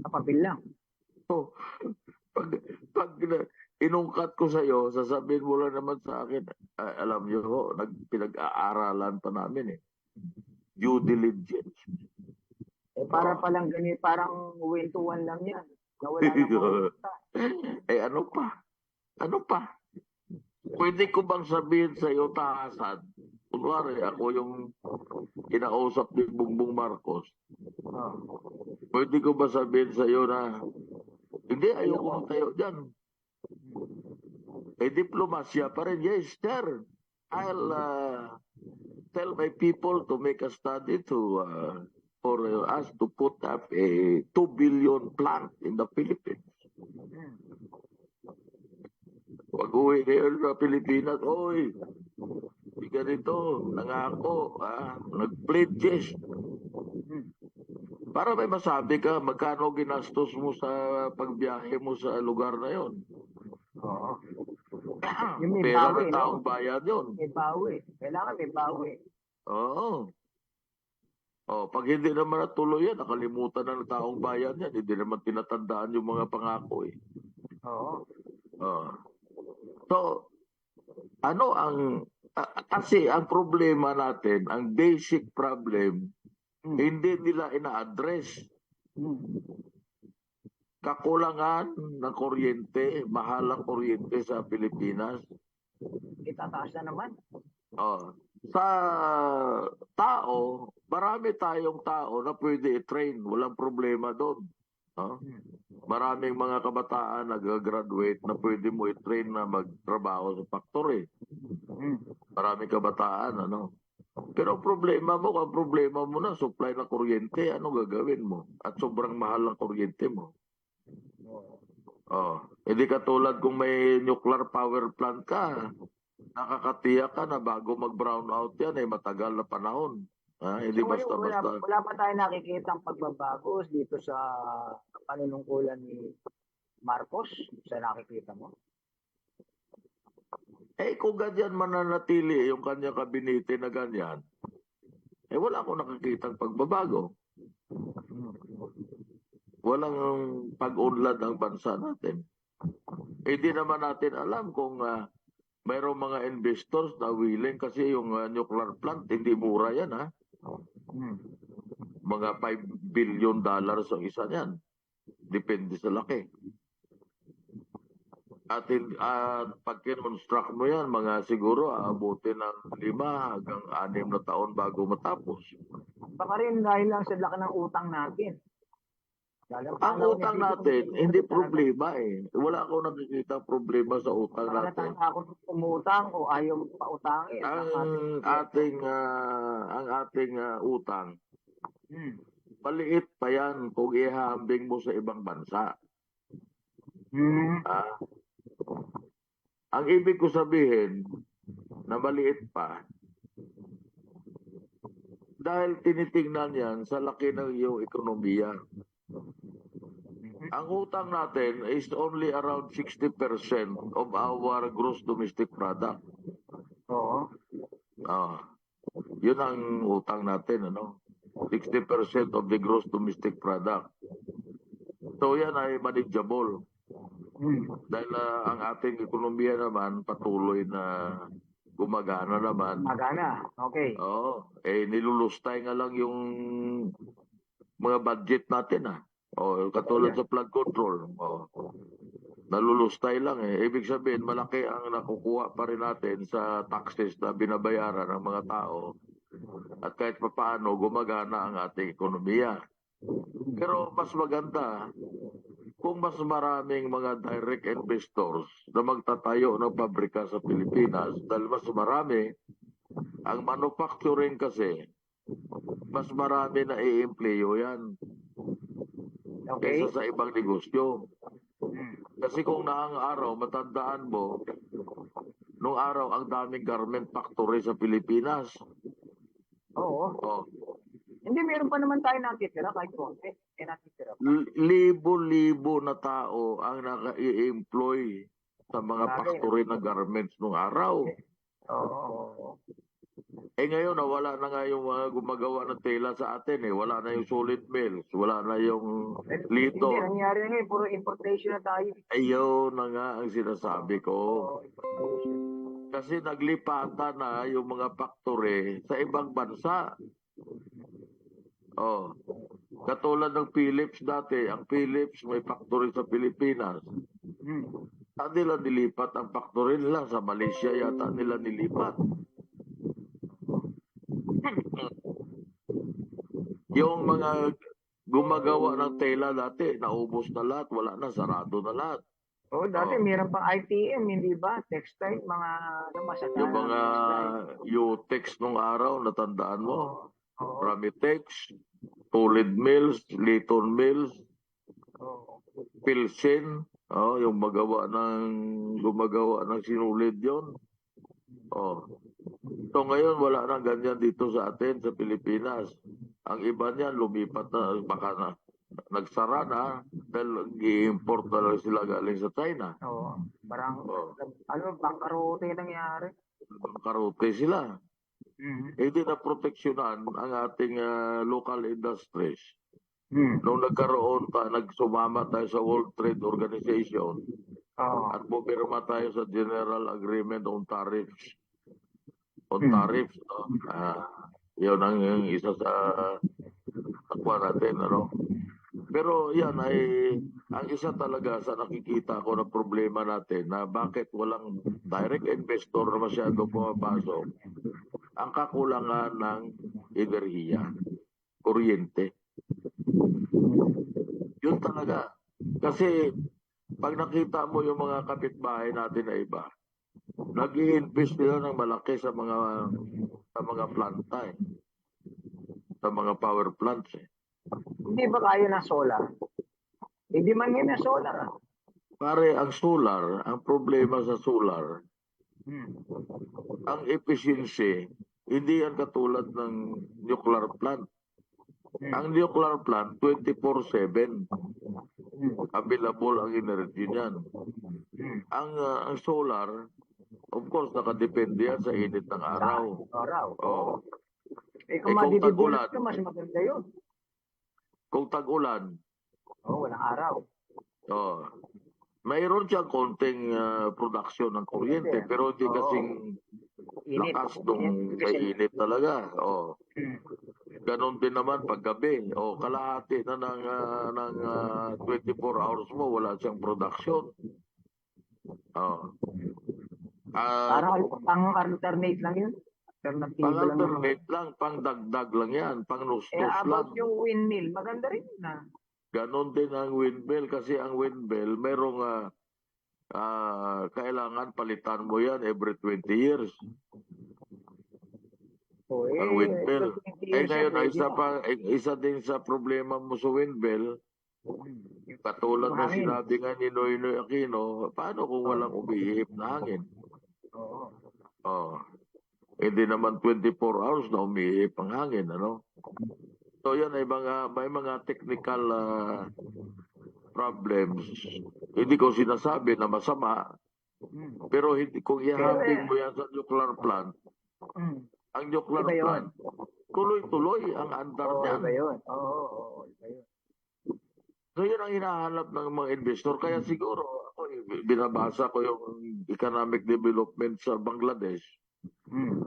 Sa papel lang. So, pag inungkat ko sa iyo, sasabihin mo lang naman sa akin, alam niyo, pinag-aaralan pa namin due diligence. Para palang ganito, parang one lang yan. Nawala na pumunta. Ano pa? Ano pa? Pwede ko bang sabihin sa iyo, tahasan? Kunwari, ako yung kinausap ni Bongbong Marcos. Pwede ko ba sabihin sa iyo na hindi, ayoko tayo dyan. Diplomasya pa rin. Yes, sir. I'll tell my people to make a study for us to put up a 2 billion plant in the Philippines. Pag uwi na yun sa Pilipinas, oy, di ganito, nangako, nag-pledges. Para may masabi ka, magkano ginastos mo sa pagbiyahe mo sa lugar na yon. Oo. Pera ng taong bayan yun. May bawi. Kailangan may bawi. Oo. Pag hindi naman natuloy yan, nakalimutan na ng taong bayan yan. Hindi naman tinatandaan yung mga pangako Oo. So, ano kasi ang problema natin, ang basic problem, hindi nila ina-address. Kakulangan ng kuryente, mahal ang kuryente sa Pilipinas. Itataas na naman. Sa tao, marami tayong tao na pwede i-train. Walang problema doon. Maraming mga kabataan nag-graduate na pwede mo i-train na magtrabaho sa factory. Maraming kabataan, Pero ang problema mo na supply ng kuryente, ano gagawin mo? At sobrang mahal ang kuryente mo. Hindi katulad kung may nuclear power plant ka, nakakatiyak ka na bago mag-brown out yan, matagal na panahon. Hindi So, basta-basta. wala pa tayo nakikita ang pagbabago dito sa panunungkulan ni Marcos sa nakikita mo? Kung ganyan mananatili yung kanyang kabinete na ganyan, wala akong nakikitang pagbabago. Walang pag-unlad ang bansa natin. Hindi naman natin alam kung mayroong mga investors na willing kasi yung nuclear plant, hindi mura yan, Mga $5 billion ang isa niyan. Depende sa laki. At pag kinonstruct mo yan, mga siguro aabutin ng 5 hanggang 6 na taon bago matapos. Baka rin dahil lang sa laki ng utang natin. Ang utang natin, hindi problema Wala akong nakikita problema sa utang natin. Ako umutang o ayaw pautangin. Ang ating utang, maliit pa yan kung ihahambing mo sa ibang bansa. Ang ibig ko sabihin, na maliit pa, dahil tinitingnan yan sa laki ng iyong ekonomiya. Ang utang natin is only around 60% of our gross domestic product. Oo. Yun ang utang natin, 60% of the gross domestic product. So yan ay manageable. Dahil ang ating ekonomiya naman patuloy na gumagana naman. Magana. Okay. Oo. Nilulustay nga lang yung mga budget natin katulad sa flood control. Nalulustay lang Ibig sabihin, malaki ang nakukuha pa rin natin sa taxes na binabayaran ng mga tao. At kahit papaano, gumagana ang ating ekonomiya. Pero mas maganda kung mas maraming mga direct investors na magtatayo ng pabrika sa Pilipinas dahil mas marami ang manufacturing kasi mas marami na i-employo yan Okay. kaysa sa ibang negosyo. Kasi kung naang araw, matandaan mo, nung araw ang daming garment factory sa Pilipinas. Oo. Oh, Hindi, meron pa naman tayo nakitira kahit konti. Nakitira pa. libo-libo na tao ang naka-i-employ sa mga Bagay, factory na garments nung araw. Oo. Ngayon, wala na nga yung mga gumagawa ng tela sa atin Wala na yung solid mills, wala na yung Hindi, lito. nangyari na puro importation na tayo. Ayun na nga ang sinasabi ko. Oo, importation. Kasi naglipatan na yung mga factory sa ibang bansa. Katulad ng Philips dati. Ang Philips may factory sa Pilipinas. Saan nila nilipat ang factory nila? Sa Malaysia yata nila nilipat. Yung mga gumagawa ng tela dati, naubos na lahat. Wala na, sarado na lahat. Dati meron pang ITM, hindi ba? Textile, mga masagana. Yung mga UTEX nung araw, natandaan mo? Ramitex, Tulid Mills, Liton Mills, Pilsen, yung gumagawa ng sinulid yon. So ngayon wala nang ganyan dito sa atin sa Pilipinas. Ang iba niyan lumipat na, baka na nagsara na dahil i-import na lang sila galing sa China. Parang bangkarote nangyari. Bangkarote sila. Hindi na proteksyonan ang ating local industries. Nung nagsumama tayo sa World Trade Organization at pumirma tayo sa General Agreement on Tariffs. Yun ang isa sa takwa natin. Pero yan ang isa talaga sa nakikita ko na problema natin na bakit walang direct investor na masyado pumapasok. Ang kakulangan ng enerhiya, kuryente. Yun talaga. Kasi pag nakita mo yung mga kapitbahay natin na iba, nag-i-invest nila ng malaki sa mga planta sa mga power plants Hindi ba kaya ng solar? Hindi man yun ng solar. Pare, ang solar, ang problema sa solar, ang efficiency, hindi yan katulad ng nuclear plant. Ang nuclear plant, 24/7 available ang energy niyan. Ang solar, of course, nakadepende yan sa init ng araw. Kung madidibulot ka, mas maganda yun. Kung tag-ulan, walang araw. mayroon siyang konting production ng kuryente, pero hindi kasing lakas nung may init talaga. Ganon din naman paggabi. Kalahati na ng 24 hours mo, wala siyang production. Parang pang-alternate lang yun. Pang-alternate lang, pang-dagdag lang yan, pang-nustos lang. About yung windmill, maganda rin na. Ganon din ang windmill kasi ang windmill, merong kailangan palitan mo yan every 20 years. Ang windmill. Ngayon, isa din sa problema mo sa windmill, katulad ng sinabi nga ni Noynoy Aquino, paano kung walang umiihip na hangin? Hindi naman 24 hours na umiihip ang hangin, So yan ay may mga technical problems. Hindi ko sinasabi na masama, pero kung ihambing mo yan sa nuclear plant, ang nuclear plant, tuloy-tuloy ang andar niyan. So yun ang hinahanap ng mga investor. Kaya siguro, ako, binabasa ko yung economic development sa Bangladesh. Hmm.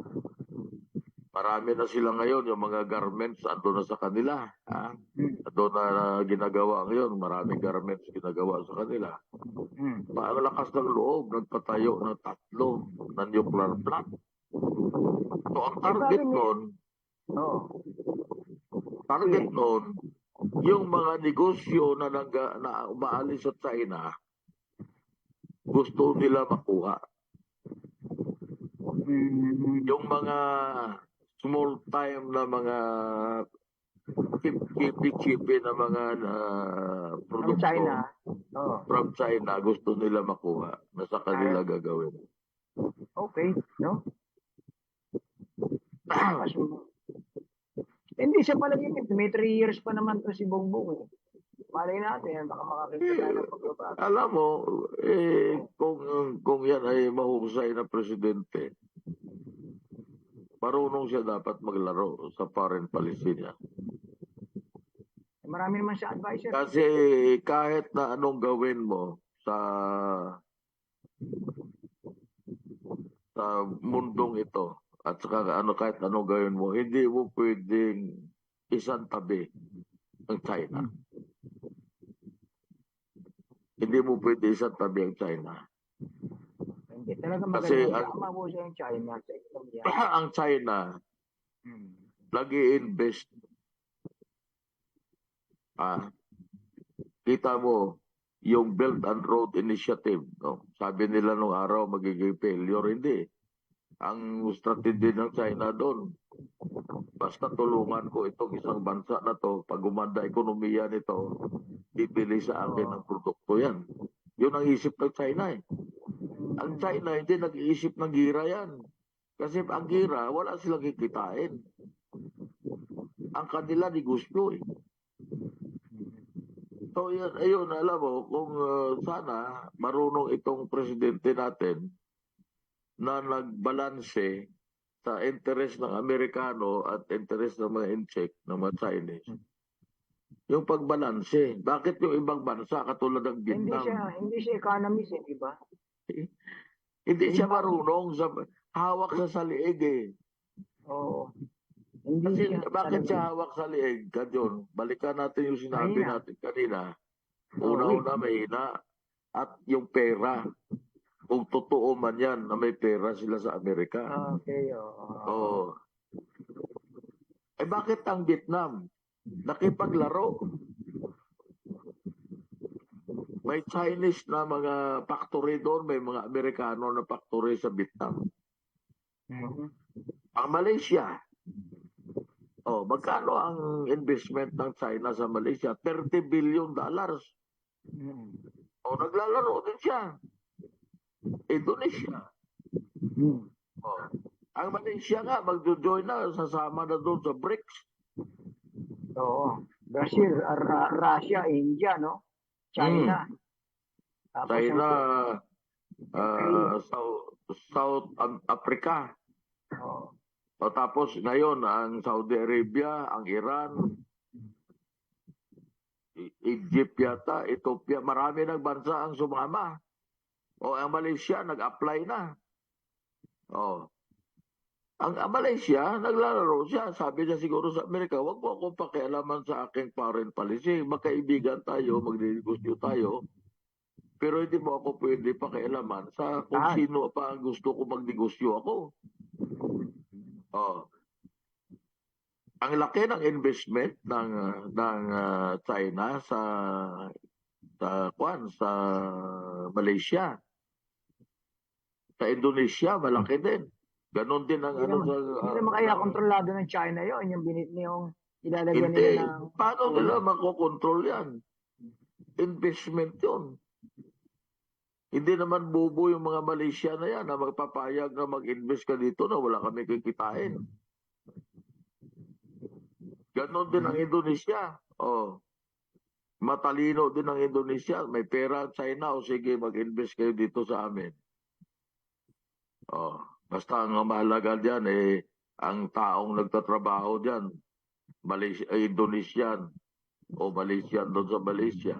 Marami na sila ngayon, yung mga garments, ando na sa kanila. Ha? Hmm. Ando na ginagawa ngayon, maraming garments ginagawa sa kanila. Hmm. Ang lakas ng loob, nagpatayo ng 3 na nuclear plant. So, ang target bakit nun, Oh. yung mga negosyo na umaalis sa China, gusto nila makuha. Yung mga small time na mga chipi na mga From produkto China. Oh. from China, gusto nila makuha na sa kanila gagawin. Okay, no? Hindi siya pala gigit. May 3 years pa naman to si Bongbong. Eh. Malay natin, baka makakita tayo ng pagbabago. Alam mo, kung yan ay mahusay na presidente, marunong siya dapat maglaro sa foreign policy niya. Marami naman siya advisor. Kasi kahit na anong gawin mo sa mundong ito, at saka kahit anong gawin mo, hindi mo pwedeng isang tabi ang China. Hindi mo pwede isang tabi ang China. Hindi talaga Kasi maganda. Tama mo siya yung China sa ekonomiya. ang China, nag-i-invest. Kita mo, yung Belt and Road Initiative, no? Sabi nila nung araw magiging failure. Hindi. Ang strategy ng China doon, basta tulungan ko itong isang bansa na to, pag gumanda ekonomiya nito, bibili sa akin ng produkto yan. Yun ang isip ng China eh. Ang China hindi nag-iisip ng gira yan. Kasi ang gira, wala silang kikitain. Ang kanila negosyo eh. So yan, ayun, alam mo, kung sana marunong itong presidente natin na nagbalanse sa interest ng Amerikano at interest ng mga incheck ng mga Chinese. Yung pagbalanse. Bakit yung ibang bansa katulad ng Vietnam? Hindi siya economist eh, di ba? Hindi siya marunong sa hawak sa liig eh. Oo. Kasi bakit siya hawak sa liig? Kadyon, balikan natin yung sinabi natin kanina. Una-una mahina at yung pera. Kung totoo man yan na may pera sila sa Amerika. Okay, Oo. Eh bakit ang Vietnam nakipaglaro? May Chinese na mga factory doon, may mga Amerikano na factory sa Vietnam. Ang Malaysia, magkano ang investment ng China sa Malaysia? $30 billion. Naglalaro din siya. Indonesia. Ang Malaysia nga, mag-join na, sasama na doon sa BRICS. Oo. Brazil, Russia, India, no? China. China, South Africa. Tapos ngayon, ang Saudi Arabia, ang Iran, Egypt yata, Ethiopia, marami ng bansa ang sumama. Ang Malaysia, nag-apply na. Ang Malaysia, naglalaro siya. Sabi niya siguro sa Amerika, wag mo akong pakialaman sa aking foreign policy. Magkaibigan tayo, magdinegosyo tayo. Pero hindi mo ako pwede pakialaman sa kung sino pa ang gusto ko magnegosyo ako. Ang laki ng investment ng China sa Malaysia. Sa Indonesia, malaki din. Ganon din ang Hindi naman kaya kontrolado ng China yun. Yung ilalagyan nila ng... Paano nila makokontrol yan? Investment yun. Hindi naman bobo yung mga Malaysia na yan na magpapayag na mag-invest ka dito na wala kami kikitain. Ganon din ang Indonesia. Matalino din ang Indonesia. May pera ang China. Sige, mag-invest kayo dito sa amin. Basta ang mahalaga dyan ang taong nagtatrabaho dyan, Indonesian o Malaysian doon sa Malaysia.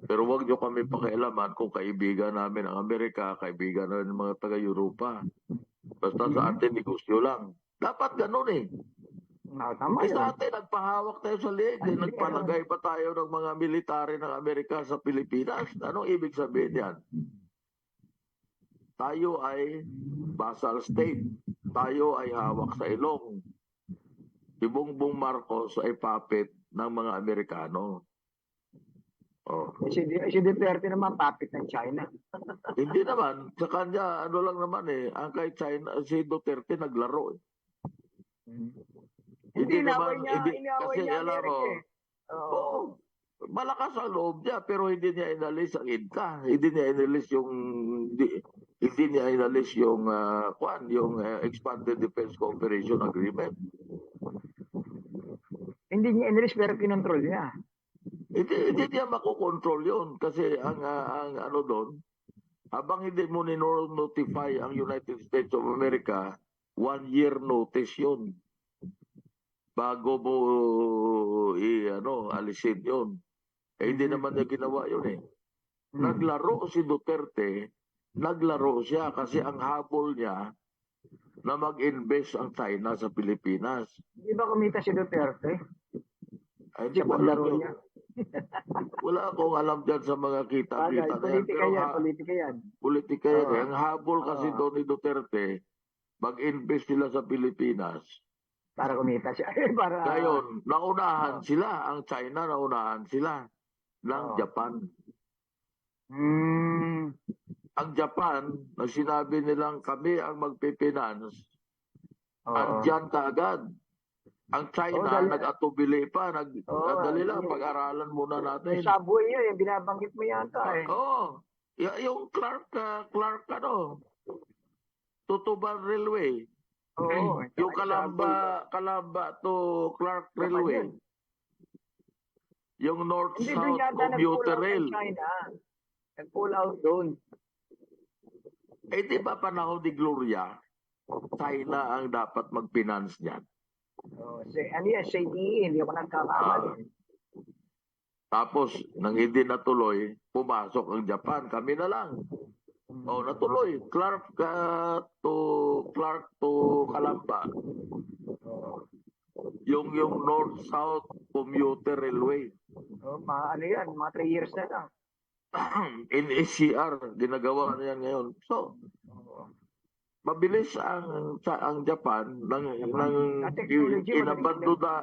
Pero wag nyo kami pakialaman kung kaibigan namin ang Amerika, kaibigan namin ng mga taga-Europa. Basta sa atin, negosyo lang. Dapat ganun eh. Tama Eh sa yun. atin, nagpahawak tayo sa leeg. Eh. Nagpalagay pa tayo ng mga military ng Amerika sa Pilipinas. Anong ibig sabihin yan? Tayo ay vassal state. Tayo ay hawak sa ilong. Si Bongbong Marcos ay puppet ng mga Amerikano. Oh. Si Duterte naman, puppet ng China. Hindi naman. Sa kanya, ano lang naman eh. Ang kay China, si Duterte naglaro eh. Hindi naman, kasi alam mo, oo, malakas ang loob niya, pero hindi niya inalis ang IDCA. Hindi niya inalis yung Expanded Defense Cooperation Agreement. Hindi niya inalis, pero kinontrol niya. Hindi niya makokontrol yun. Kasi ang ano doon, habang hindi mo notify ang United States of America, 1 year notice yun. Bago mo alisin yun. Eh, hindi naman niya ginawa yun eh. Naglaro si Duterte, naglaro siya kasi ang habol niya na mag-invest ang China sa Pilipinas. Hindi ba kumita si Duterte? Ay, hindi ko alam yun. Wala akong alam dyan sa mga kita-kita na yan. Politika yan. Politika yan. Ang habol kasi doon ni Duterte, mag-invest sila sa Pilipinas. Para kumita siya. Ngayon, naunahan sila. Ang China, naunahan sila ng Japan. Ang Japan, na sinabi nilang kami ang magpipinance, andyan kaagad. Ang China, nag-atubili pa. Dali lang, pag-aralan muna natin. Subway yun, binabanggit mo yata eh. Oo. Yung Clark Tutuban Railway. Oo. Yung Calamba to Clark Railway. Yung North-South Commuter Rail. Nag-pull out doon. Eh di ba panahon ni Gloria, China ang dapat mag-finance niyan. Ano yan, CDE, hindi ako nagkakamali. Tapos, nang hindi natuloy, pumasok ang Japan. Kami na lang. Natuloy. Clark to Calamba. Yung North-South Commuter Railway. Ano yan, mga 3 years na lang. In SCR, ginagawa na yan ngayon. So, mabilis ang Japan nang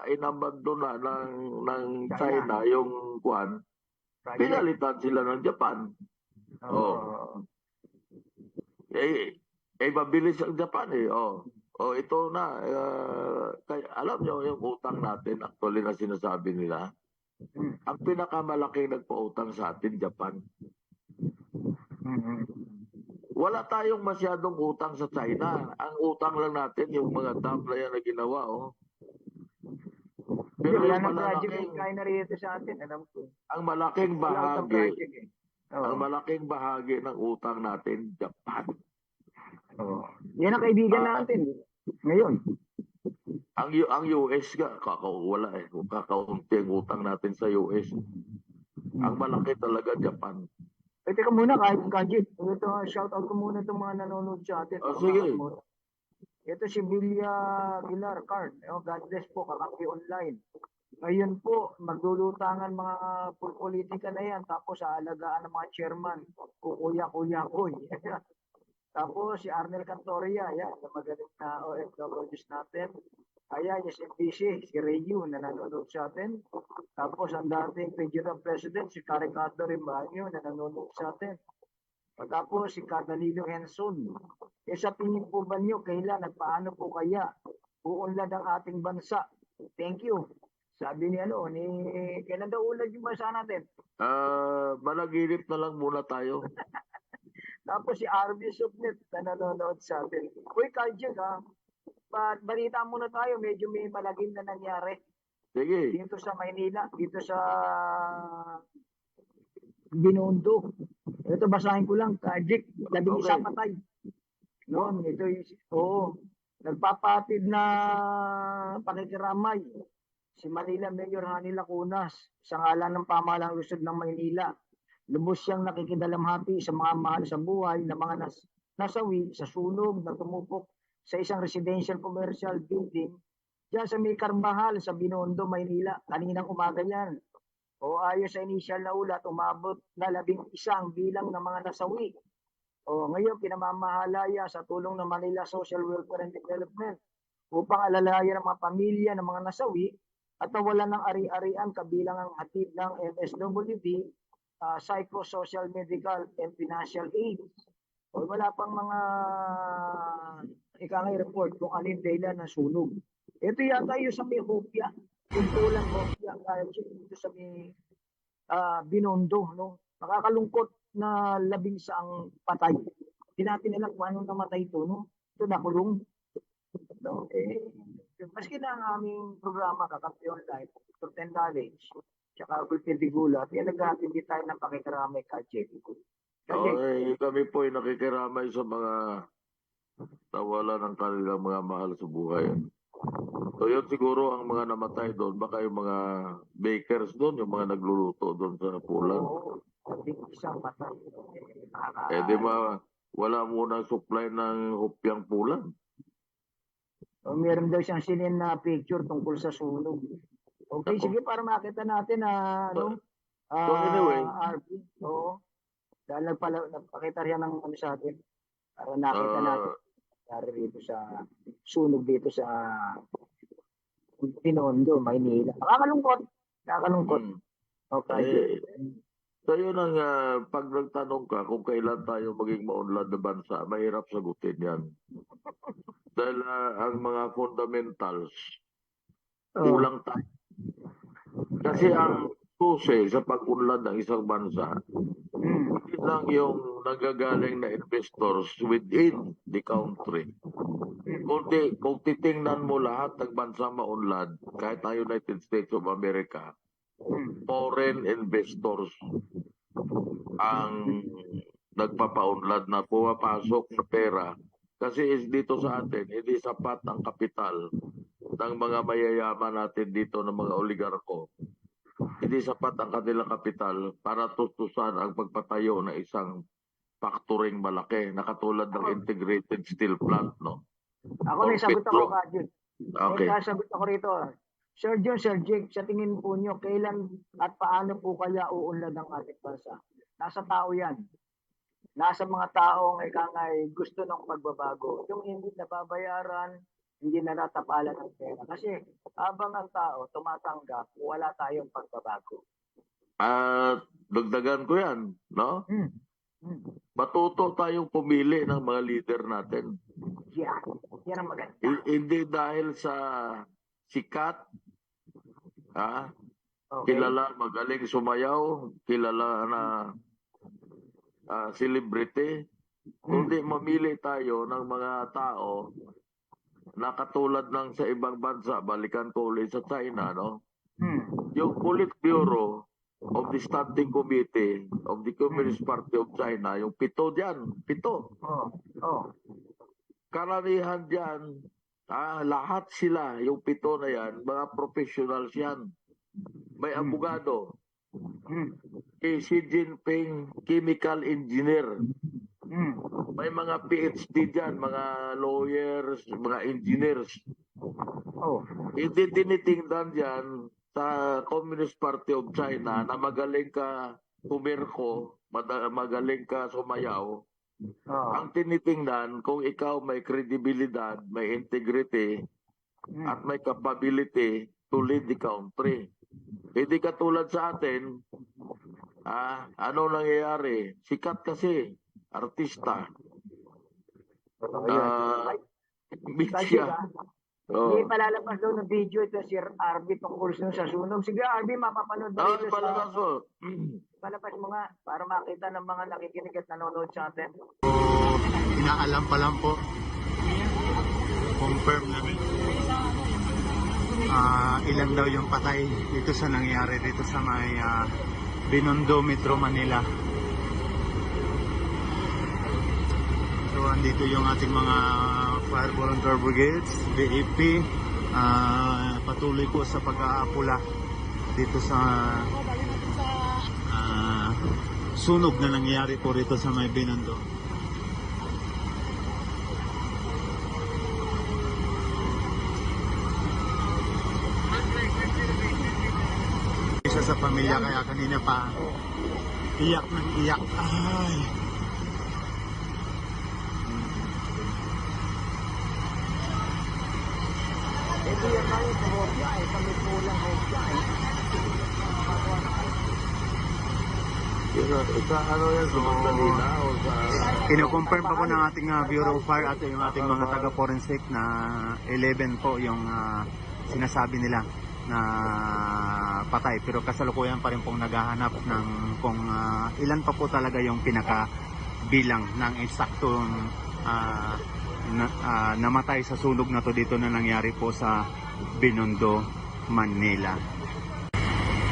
inabandona ng China yung kuan. Pinalitan sila ng Japan. Mabilis ang Japan eh. Ito na. Alam nyo yung utang natin, actually na sinasabi nila. Ang pinakamalaking nagpautang sa atin, Japan. Wala tayong masyadong utang sa China. Ang utang lang natin yung mga dam na yan na ginawa. Pero wala yung na project yung China rito sa atin. Alam ko. Ang malaking bahagi ng utang natin, Japan. Yan ang kaibigan natin. Ngayon. Ang US wala eh. Kakaunti ang utang natin sa US. Ang malaki talaga, Japan. Teka muna, kahit Kajit. Shoutout ko muna itong mga nanonood sa atin. Sige. Ito si Villa Pilar Card. God bless po, kakaki online. Ngayon po, maglulutangan mga politika na yan. Tapos aalagaan ng mga chairman. Kuya-kuya-kuy. Tapos si Arnel Cantoria, yan, na magaling na OFWs natin. Ayan, si MPC, si Rayu, na nanonood sa atin. Tapos ang dating Regional President, si Caricato Rimanyo, na nanonood sa atin. Tapos si Cardanilo Henson. Sa tingin po ba nyo, kailan at paano po kaya uunlad ang ating bansa? Thank you. Sabi ni kailan daw unlad yung bansa natin? Managinip na lang muna tayo. Tapos si RB Subnet na nanonood sa atin. Uy, Kajig balita muna tayo, medyo may malagim na nangyari. Sige. Dito sa Maynila, dito sa Binondo. Ito, basahin ko lang, Kajik, 11 patay. Noon, ito nagpapatid na pakikiramay. Si Manila Mayor Hani Lacunas, sa ngalan ng pamahalang lungsod ng Maynila. Lubos siyang nakikidalamhati sa mga mahal sa buhay na mga nasawi sa sunog na tumupok sa isang residential commercial building diyan sa may Carvajal sa Binondo, Maynila. Kaninang umaga yan. O ayon sa initial na ulat, umabot na 11 bilang ng mga nasawi. O ngayon, pinamamahalaya sa tulong ng Manila Social Welfare and Development upang alalayan ng mga pamilya ng mga nasawi at nawalan ng ari-arian kabilang ang hatid ng MSWD, psychosocial, medical, and financial aid. O wala pang mga ikangay report kung alin dahilan ng sunog. Ito yata yung sa may Hopia, yung pulang Hopia, dito sa may Binondo. No? Nakakalungkot na 11 patay. Hindi natin alam kung anong namatay ito. No? Ito nakulong. No? Maski na ang aming programa, Kakampi Online, Truth and Knowledge, tsaka Gulpin Digula, pinag-atindi tayo ng pakikiramay kay Okay, kami po ay nakikiramay sa mga nawala ng kanilang mga mahal sa buhay. So yun siguro ang mga namatay doon, baka yung mga bakers doon, yung mga nagluluto doon sa pulan. Oo, isang patay. Di ba, wala munang supply ng hopyang pulan. O, meron daw siyang sinin na picture tungkol sa sunog. Okay, Ako. sige, para makita natin na So anyway, RP. Oo. Dahil nagpakita rin ng sa atin. Para nakita natin. Dari dito sa sunog dito sa Binondo, Maynila. Nakakalungkot. Okay. So yun ang pag nagtanong ka kung kailan tayo maging maunlad na bansa, mahirap sagutin yan. Dahil ang mga fundamentals, kulang tayo. Kasi ang susi sa pag-unlad ng isang bansa, hindi lang yung nagagaling na investors within the country. Kung titingnan mo lahat ng bansa maunlad, kahit ang United States of America, foreign investors ang nagpapaunlad na pumapasok sa pera. Kasi dito sa atin, hindi sapat ang kapital ng mga mayayaman natin dito ng mga oligarko. Hindi sapat ang kanilang kapital para tustusan ang pagpatayo ng isang factoring malaki na katulad ng integrated steel plant, no? Ako may sagot ako, Kajun. Okay. May sagot ako rito. Sir John, Sir Jake, sa tingin po nyo, kailan at paano po kaya uunlad ang ating bansa? Nasa tao yan. Nasa mga taong ikangay gusto ng pagbabago. Yung hindi nababayaran, hindi na natapalan ng pera. Kasi habang ang tao tumatanggap, wala tayong pagbabago. At dagdagan ko yan, no? Matuto tayong pumili ng mga leader natin. Yan ang maganda. Hindi dahil sa sikat, kilala, magaling sumayaw, kilala na celebrity, kundi mamili tayo ng mga tao na katulad ng sa ibang bansa, balikan ko ulit sa China, no? Yung Politburo of the Standing Committee of the Communist Party of China, yung 7 dyan, 7. Karamihan dyan, lahat sila, yung 7 na yan, mga professionals yan. May abogado. Si Jinping, chemical engineer. May mga PhD dyan, mga lawyers, mga engineers. Hindi tinitingnan dyan sa Communist Party of China na magaling ka pumirko, magaling ka sumayaw. Ang tinitingnan kung ikaw may kredibilidad, may integrity, at may capability to lead the country. Hindi katulad sa atin, ano nangyayari? Sikat kasi, artista. Siya. Hindi palalabas daw ng video ito si RB tungkol sa sunog. Sige RB, mapapanood ba ito palabas mo nga para makita ng mga nakikinig at nanonood sa atin. Inaalam pa lang po. Confirm namin. Ilan daw yung patay dito sa nangyari dito sa may Binondo, Metro Manila. So andito yung ating mga Fire Volunteer Brigades, BEP, patuloy po sa pag-aapula dito sa sunog na nangyari po rito sa may Binondo. sa pamilya, kaya kanina pa iyak ng iyak. Ay. Ito yan na yung hopya eh. Kami pulang hopya eh. Yun, sa ano yan, sa Magdalena o sa... Kino-confirm pa po ng ating Bureau of Fire at yung ating mga taga-forensic na 11 po yung sinasabi nila na patay. Pero kasalukuyan pa rin pong naghahanap ng kung ilan pa po talaga yung pinaka-bilang ng eksaktong namatay sa sunog na to dito na nangyari po sa Binondo, Manila.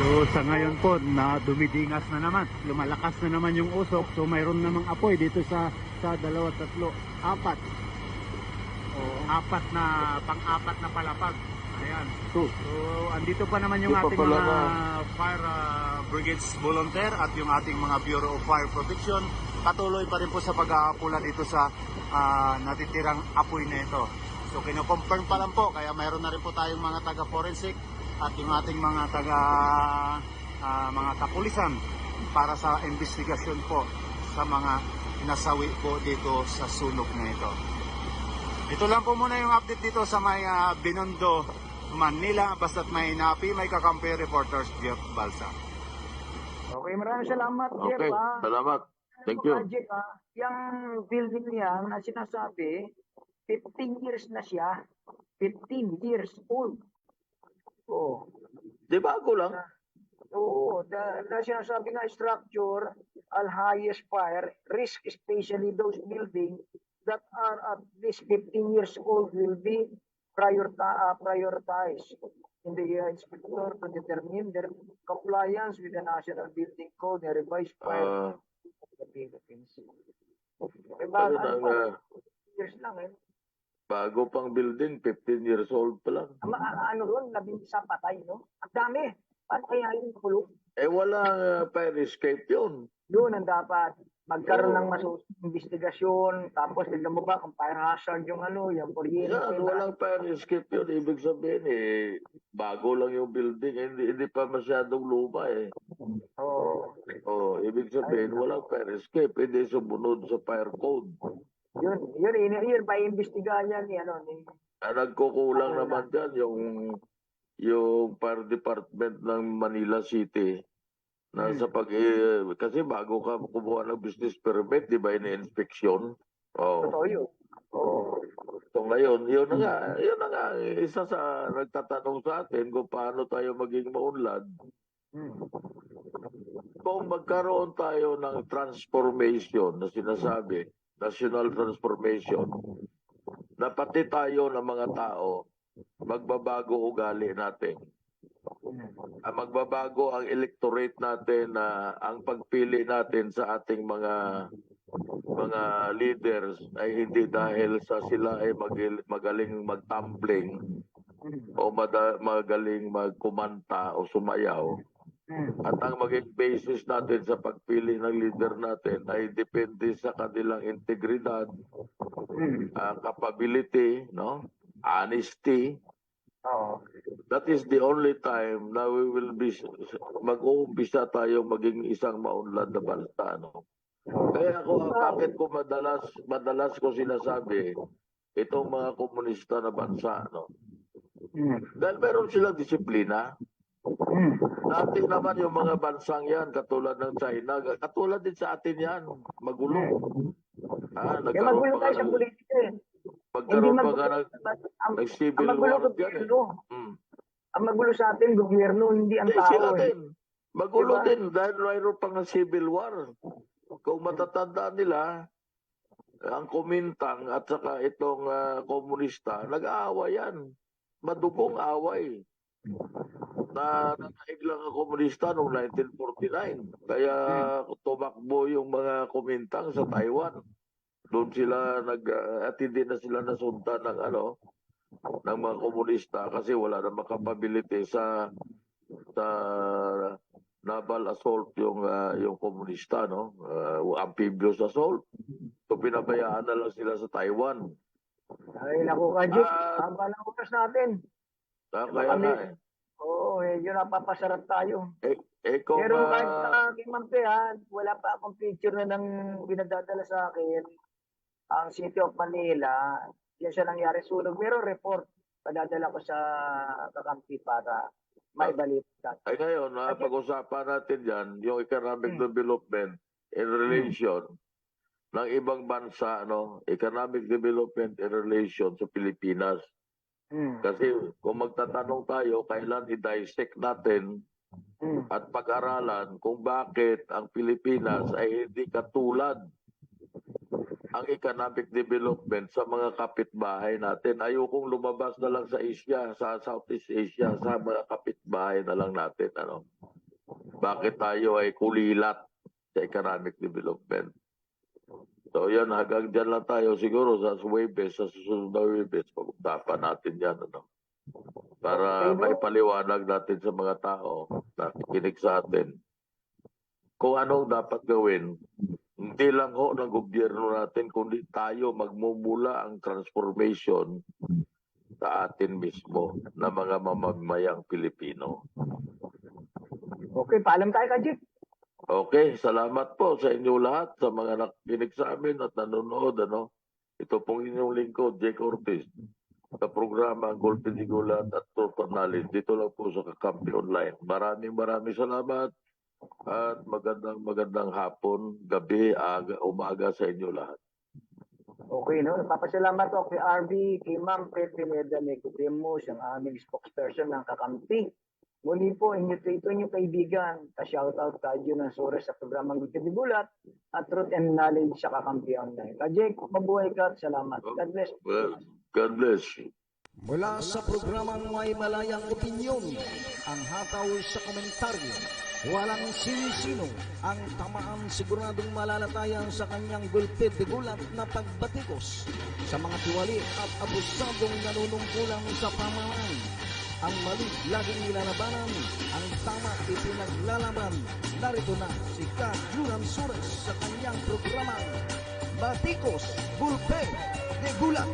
So sa ngayon po na dumidingas na naman, lumalakas na naman yung usok, so mayroon namang apoy dito sa 2, 3, 4. Apat na pang-apat na palapag. Ayan. So andito pa naman yung ating mga fire brigades volunteer at yung ating mga Bureau of Fire Protection. Patuloy pa rin po sa pag-aapula dito sa natitirang apoy na ito. So kino-confirm pa lang po, kaya mayroon na rin po tayong mga taga-forensic at yung ating mga mga kapulisan para sa investigasyon po sa mga nasawi po dito sa sunog na ito. Ito lang po muna yung update dito sa may Binondo, Manila. Basta't may napi, may kakampi reporters, Jeff Balsa. Okay, maraming salamat, Jeff. Okay, salamat. Thank you. Jeff, yung building niya na sinasabi, 15 years na siya. 15 years old. Oh. Di bago lang. Oo, the sinasabi nga structure, al highest fire, risk especially those buildings that are at least 15 years old will be prioritized in the inspector to determine their compliance with the National Building Code and revised fire of the Philippines. Years lang eh. Bago pang building, 15 years old pa lang. Ano ron, 11 patay, no? Ang dami. Paano kaya yung kulong? Walang fire escape yun. Yun ang dapat. Magkaroon ng investigasyon, tapos tignan mo ba kung fire hazard yung yung kuryente. Walang fire escape yun. Ibig sabihin bago lang yung building. Hindi pa masyadong luma ibig sabihin, walang fire escape. Hindi sumunod sa fire code. Yun pa imbestigahan yan ni nagkukulang naman dyan yung fire department ng Manila City na kasi bago ka kumuha ng business permit, di ba, ini-inspeksyon? Totoo yun. So ngayon, yun na nga, isa sa nagtatanong sa atin kung paano tayo maging maunlad. Kung magkaroon tayo ng transformation na sinasabi, national transformation, na pati tayo ng mga tao, magbabago ugali natin. Magbabago ang electorate natin, ang pagpili natin sa ating mga leaders ay hindi dahil sa sila ay magaling magtumbling o magaling magkumanta o sumayaw. At ang maging basis natin sa pagpili ng leader natin ay depende sa kanilang integridad, capability, honesty. That is the only time na we will be mag-uumpisa tayo maging isang maunlad na bansa. Kaya bakit ko madalas ko sinasabi itong mga komunista na bansa. Dahil meron silang disiplina. Dati naman yung mga bansang yan, katulad ng China, katulad din sa atin yan, magulo. Magulo tayo sa politika eh. Magkaroon pa ka ng civil war dyan eh. Ang magulo sa atin, gobyerno, hindi ang tao Sila eh. din. Magulo din dahil mayroon pang civil war. Kung matatandaan nila, ang Kuomintang at saka itong komunista, nag-aaway yan. Madugong away. Nanaig lang ang komunista noong 1949. Kaya tumakbo yung mga Kuomintang sa Taiwan. Doon sila at hindi na sila nasunta ng ng mga komunista kasi wala namang capability sa naval assault yung komunista, amphibious assault. So pinabayaan na lang sila sa Taiwan. Ay naku ka, Jeff. Haba ng oras natin. Kaya nga Oo, medyo napapasarap tayo. Kung, Pero kahit kay Ma'am Pe, wala pa akong picture na ng pinadadala sa akin. Ang City of Manila, yan siya nangyari sunog. Pero report, padadala ko sa kakampi para maibalita. Ay ngayon, pag-usapan natin yan, yung economic development in relation ng ibang bansa, economic development in relation sa Pilipinas. Kasi kung magtatanong tayo, kailan i-dissect natin at pag-aralan kung bakit ang Pilipinas ay hindi katulad ang economic development sa mga kapitbahay natin. Ayokong lumabas na lang sa Asia, sa Southeast Asia, sa mga kapitbahay na lang natin. Bakit tayo ay kulilat sa economic development? So yan, hanggang dyan lang tayo siguro sa Webes, sa susunod na Webes, pag-usapan natin yan. Para may paliwanag natin sa mga tao na kikinig sa atin kung anong dapat gawin. Hindi lang ng gobyerno natin, kundi tayo magmumula ang transformation sa atin mismo na mga mamamayang Pilipino. Okay, paalam tayo, Kajik. Okay, salamat po sa inyo lahat, sa mga nakikinig sa amin at nanonood. Ito pong inyong lingkod, Jake Ortiz, sa programa Golpe de Gulat at Total Knowledge. Dito lang po sa Kakampi Online. Maraming salamat at magandang hapon, gabi, umaga sa inyo lahat. Okay, Napapasalamat ako kay RB, kay Ma'am Pe Pineda Nicodemos, ang aming spokesperson ng Kakampi. Muli po, ito inyong kaibigan, ka-shoutout tayo ng Sores sa programang Golpe de Gulat at Truth and Knowledge sa Kakampi Online. Kajek, mabuhay ka at salamat. God bless. Well, God bless you. Mula sa programang May Malayang Opinyon, ang hataw sa komentaryo, walang sinisino ang tamaan siguradong malalatayan sa kanyang Golpe de Gulat na pagbatikos sa mga tiwali at abusadong nanunungkulang sa pamahalaan. Ang mali laging nilalabanan, ang tama ipinaglalaban. Narito na si Ka Juran Sures sa kanyang programang Batikos Golpe de Gulat.